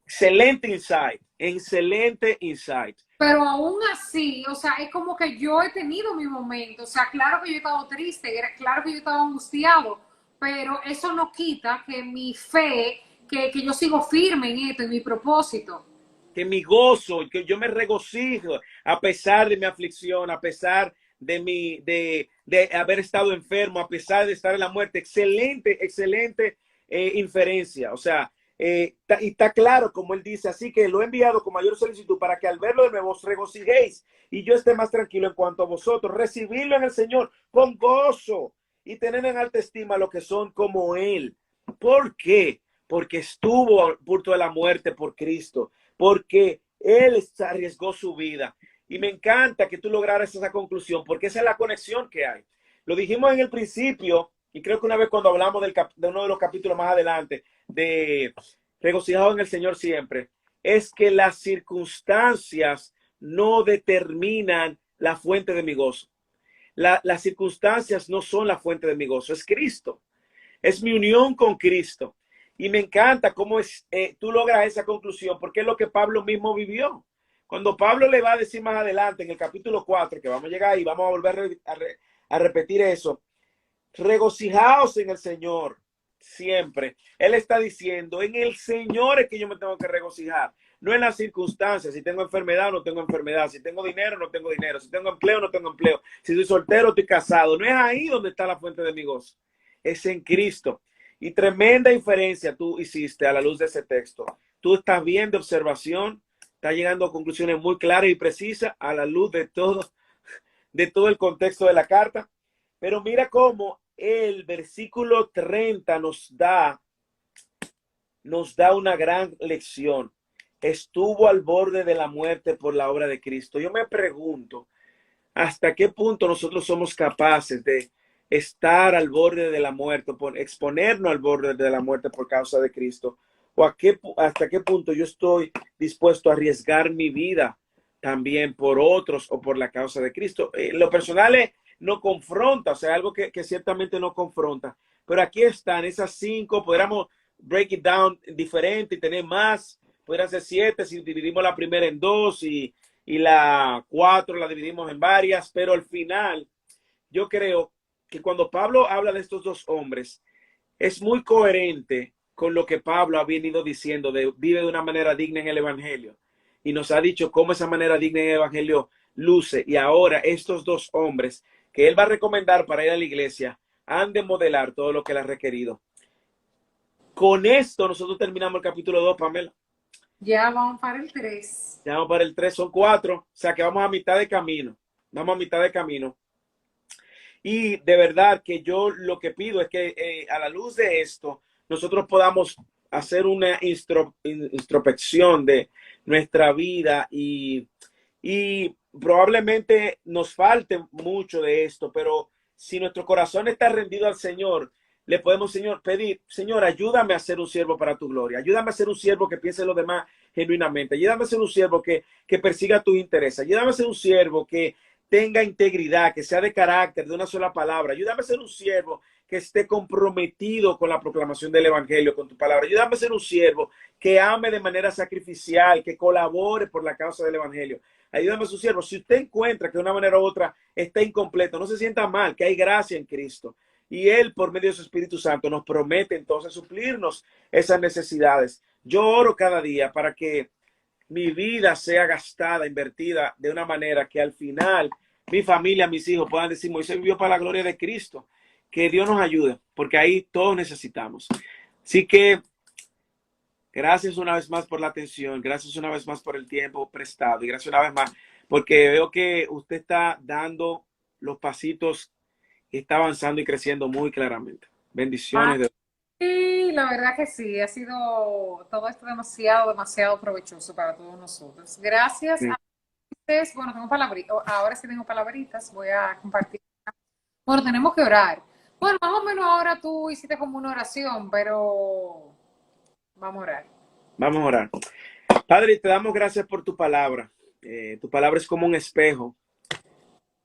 S3: Excelente insight, excelente insight.
S1: Pero aún así, o sea, es como que yo he tenido mi momento. O sea, claro que yo he estado triste, claro que yo he estado angustiado, pero eso no quita que mi fe, que yo sigo firme en esto, en mi propósito.
S3: Que mi gozo, que yo me regocijo a pesar de mi aflicción, a pesar de haber estado enfermo, a pesar de estar en la muerte. Excelente, excelente inferencia. O sea, y está claro, como él dice, así que lo he enviado con mayor solicitud para que al verlo de nuevo os regocijéis y yo esté más tranquilo en cuanto a vosotros. Recibirlo en el Señor con gozo y tener en alta estima lo que son como él. ¿Por qué? Porque estuvo al punto de la muerte por Cristo, porque él arriesgó su vida. Y me encanta que tú lograras esa conclusión, porque esa es la conexión que hay. Lo dijimos en el principio, y creo que una vez cuando hablamos de uno de los capítulos más adelante, de regocijado en el Señor siempre, es que las circunstancias no determinan la fuente de mi gozo. Las circunstancias no son la fuente de mi gozo, es Cristo. Es mi unión con Cristo. Y me encanta cómo tú logras esa conclusión, porque es lo que Pablo mismo vivió. Cuando Pablo le va a decir más adelante, en el capítulo 4, que vamos a llegar ahí, vamos a volver a repetir eso. Regocijaos en el Señor siempre. Él está diciendo, en el Señor es que yo me tengo que regocijar. No en las circunstancias, si tengo enfermedad o no tengo enfermedad, si tengo dinero o no tengo dinero, si tengo empleo o no tengo empleo, si soy soltero o estoy casado. No es ahí donde está la fuente de mi gozo. Es en Cristo. Y tremenda inferencia tú hiciste a la luz de ese texto. Tú estás bien de observación, estás llegando a conclusiones muy claras y precisas a la luz de todo el contexto de la carta. Pero mira cómo el versículo 30 nos da una gran lección. Estuvo al borde de la muerte por la obra de Cristo. Yo me pregunto, ¿hasta qué punto nosotros somos capaces de estar al borde de la muerte, por exponernos al borde de la muerte por causa de Cristo? ¿O hasta qué punto yo estoy dispuesto a arriesgar mi vida también por otros o por la causa de Cristo? Lo personal no confronta, o sea, algo que ciertamente no confronta. Pero aquí están esas 5, podríamos break it down diferente y tener más. Podrían ser 7 si dividimos la primera en 2 y la 4 la dividimos en varias, pero al final yo creo que cuando Pablo habla de estos dos hombres, es muy coherente con lo que Pablo ha venido diciendo de vive de una manera digna en el Evangelio. Y nos ha dicho cómo esa manera digna en el Evangelio luce. Y ahora estos dos hombres que él va a recomendar para ir a la iglesia han de modelar todo lo que él ha requerido. Con esto nosotros terminamos el capítulo 2, Pamela.
S1: Ya vamos para el 3.
S3: Ya vamos para el 3, son 4. O sea que vamos a mitad de camino. Vamos a mitad de camino. Y de verdad que yo lo que pido es que a la luz de esto, nosotros podamos hacer una introspección de nuestra vida y probablemente nos falte mucho de esto, pero si nuestro corazón está rendido al Señor, le podemos, Señor, pedir, Señor, ayúdame a ser un siervo para tu gloria, ayúdame a ser un siervo que piense en los demás genuinamente, ayúdame a ser un siervo que persiga tus intereses, ayúdame a ser un siervo que tenga integridad, que sea de carácter, de una sola palabra. Ayúdame a ser un siervo que esté comprometido con la proclamación del evangelio, con tu palabra. Ayúdame a ser un siervo que ame de manera sacrificial, que colabore por la causa del evangelio. Ayúdame a su siervo. Si usted encuentra que de una manera u otra está incompleto, no se sienta mal, que hay gracia en Cristo. Y Él, por medio de su Espíritu Santo, nos promete entonces suplirnos esas necesidades. Yo oro cada día para que mi vida sea gastada, invertida de una manera que al final mi familia, mis hijos puedan decir, Moisés vivió para la gloria de Cristo. Que Dios nos ayude, porque ahí todos necesitamos. Así que gracias una vez más por la atención, gracias una vez más por el tiempo prestado y gracias una vez más porque veo que usted está dando los pasitos y está avanzando y creciendo muy claramente. Bendiciones.
S1: Sí, la verdad que sí, ha sido todo esto demasiado, demasiado provechoso para todos nosotros. Gracias
S3: Sí.
S1: a ustedes. Bueno, tengo palabritas, ahora sí tengo palabritas, voy a compartir. Bueno, tenemos que orar. Bueno, más o menos ahora tú hiciste como una oración, pero vamos a orar.
S3: Vamos a orar. Padre, te damos gracias por tu palabra. Tu palabra es como un espejo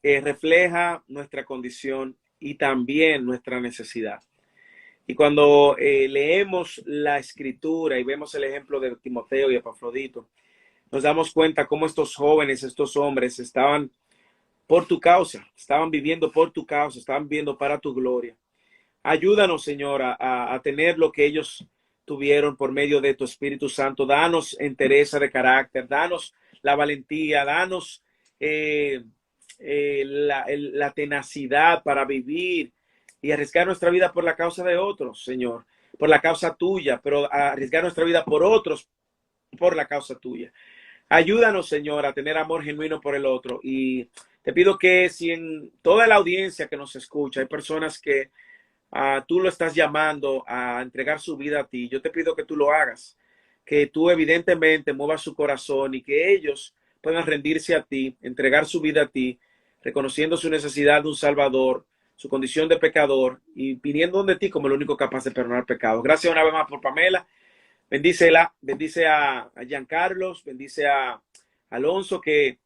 S3: que refleja nuestra condición y también nuestra necesidad. Y cuando leemos la escritura y vemos el ejemplo de Timoteo y Epafrodito, nos damos cuenta cómo estos jóvenes, estos hombres estaban por tu causa, estaban viviendo por tu causa, estaban viviendo para tu gloria. Ayúdanos, Señor, a tener lo que ellos tuvieron por medio de tu Espíritu Santo. Danos entereza de carácter, danos la valentía, danos la tenacidad para vivir y arriesgar nuestra vida por la causa de otros, Señor, por la causa tuya, pero arriesgar nuestra vida por otros, por la causa tuya. Ayúdanos, Señor, a tener amor genuino por el otro. Y te pido que si en toda la audiencia que nos escucha hay personas que tú lo estás llamando a entregar su vida a ti, yo te pido que tú lo hagas, que tú evidentemente muevas su corazón y que ellos puedan rendirse a ti, entregar su vida a ti, reconociendo su necesidad de un Salvador, su condición de pecador y viniendo donde ti como el único capaz de perdonar pecados. Gracias una vez más por Pamela. Bendícela, bendice a Giancarlos, bendice a Alonso, que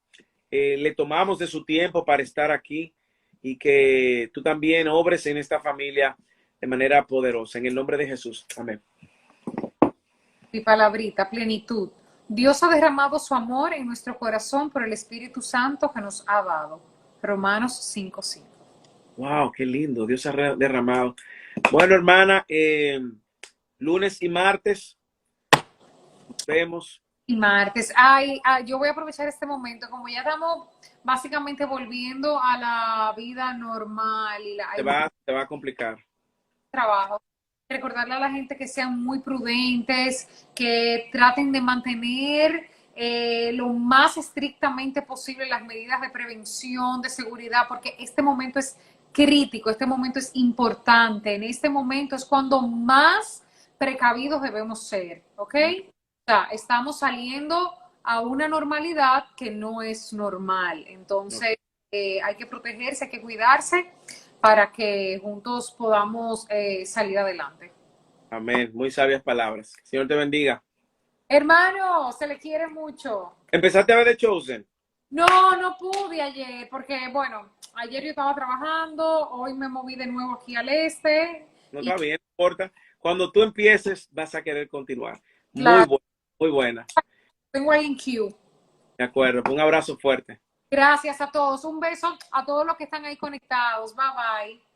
S3: le tomamos de su tiempo para estar aquí y que tú también obres en esta familia de manera poderosa. En el nombre de Jesús. Amén.
S1: Mi palabrita, plenitud. Dios ha derramado su amor en nuestro corazón por el Espíritu Santo que nos ha dado. Romanos 5:5.
S3: Wow, qué lindo. Dios ha derramado. Bueno, hermana, lunes y martes nos vemos.
S1: Y martes. Yo voy a aprovechar este momento, como ya estamos básicamente volviendo a la vida normal y
S3: Te va a complicar.
S1: trabajo. Recordarle a la gente que sean muy prudentes, que traten de mantener lo más estrictamente posible las medidas de prevención, de seguridad, porque este momento es crítico, este momento es importante, en este momento es cuando más precavidos debemos ser, ¿ok? O sea, estamos saliendo a una normalidad que no es normal, entonces hay que protegerse, hay que cuidarse para que juntos podamos salir adelante.
S3: Amén. Muy sabias palabras. Señor te bendiga.
S1: Hermano, se le quiere mucho.
S3: ¿Empezaste a ver The Chosen?
S1: No pude ayer, porque bueno, ayer yo estaba trabajando, hoy me moví de nuevo aquí al este.
S3: No está bien, no importa. Cuando tú empieces, vas a querer continuar.
S1: Claro.
S3: Muy buena.
S1: Tengo ahí en queue.
S3: De acuerdo. Un abrazo fuerte.
S1: Gracias a todos. Un beso a todos los que están ahí conectados. Bye bye.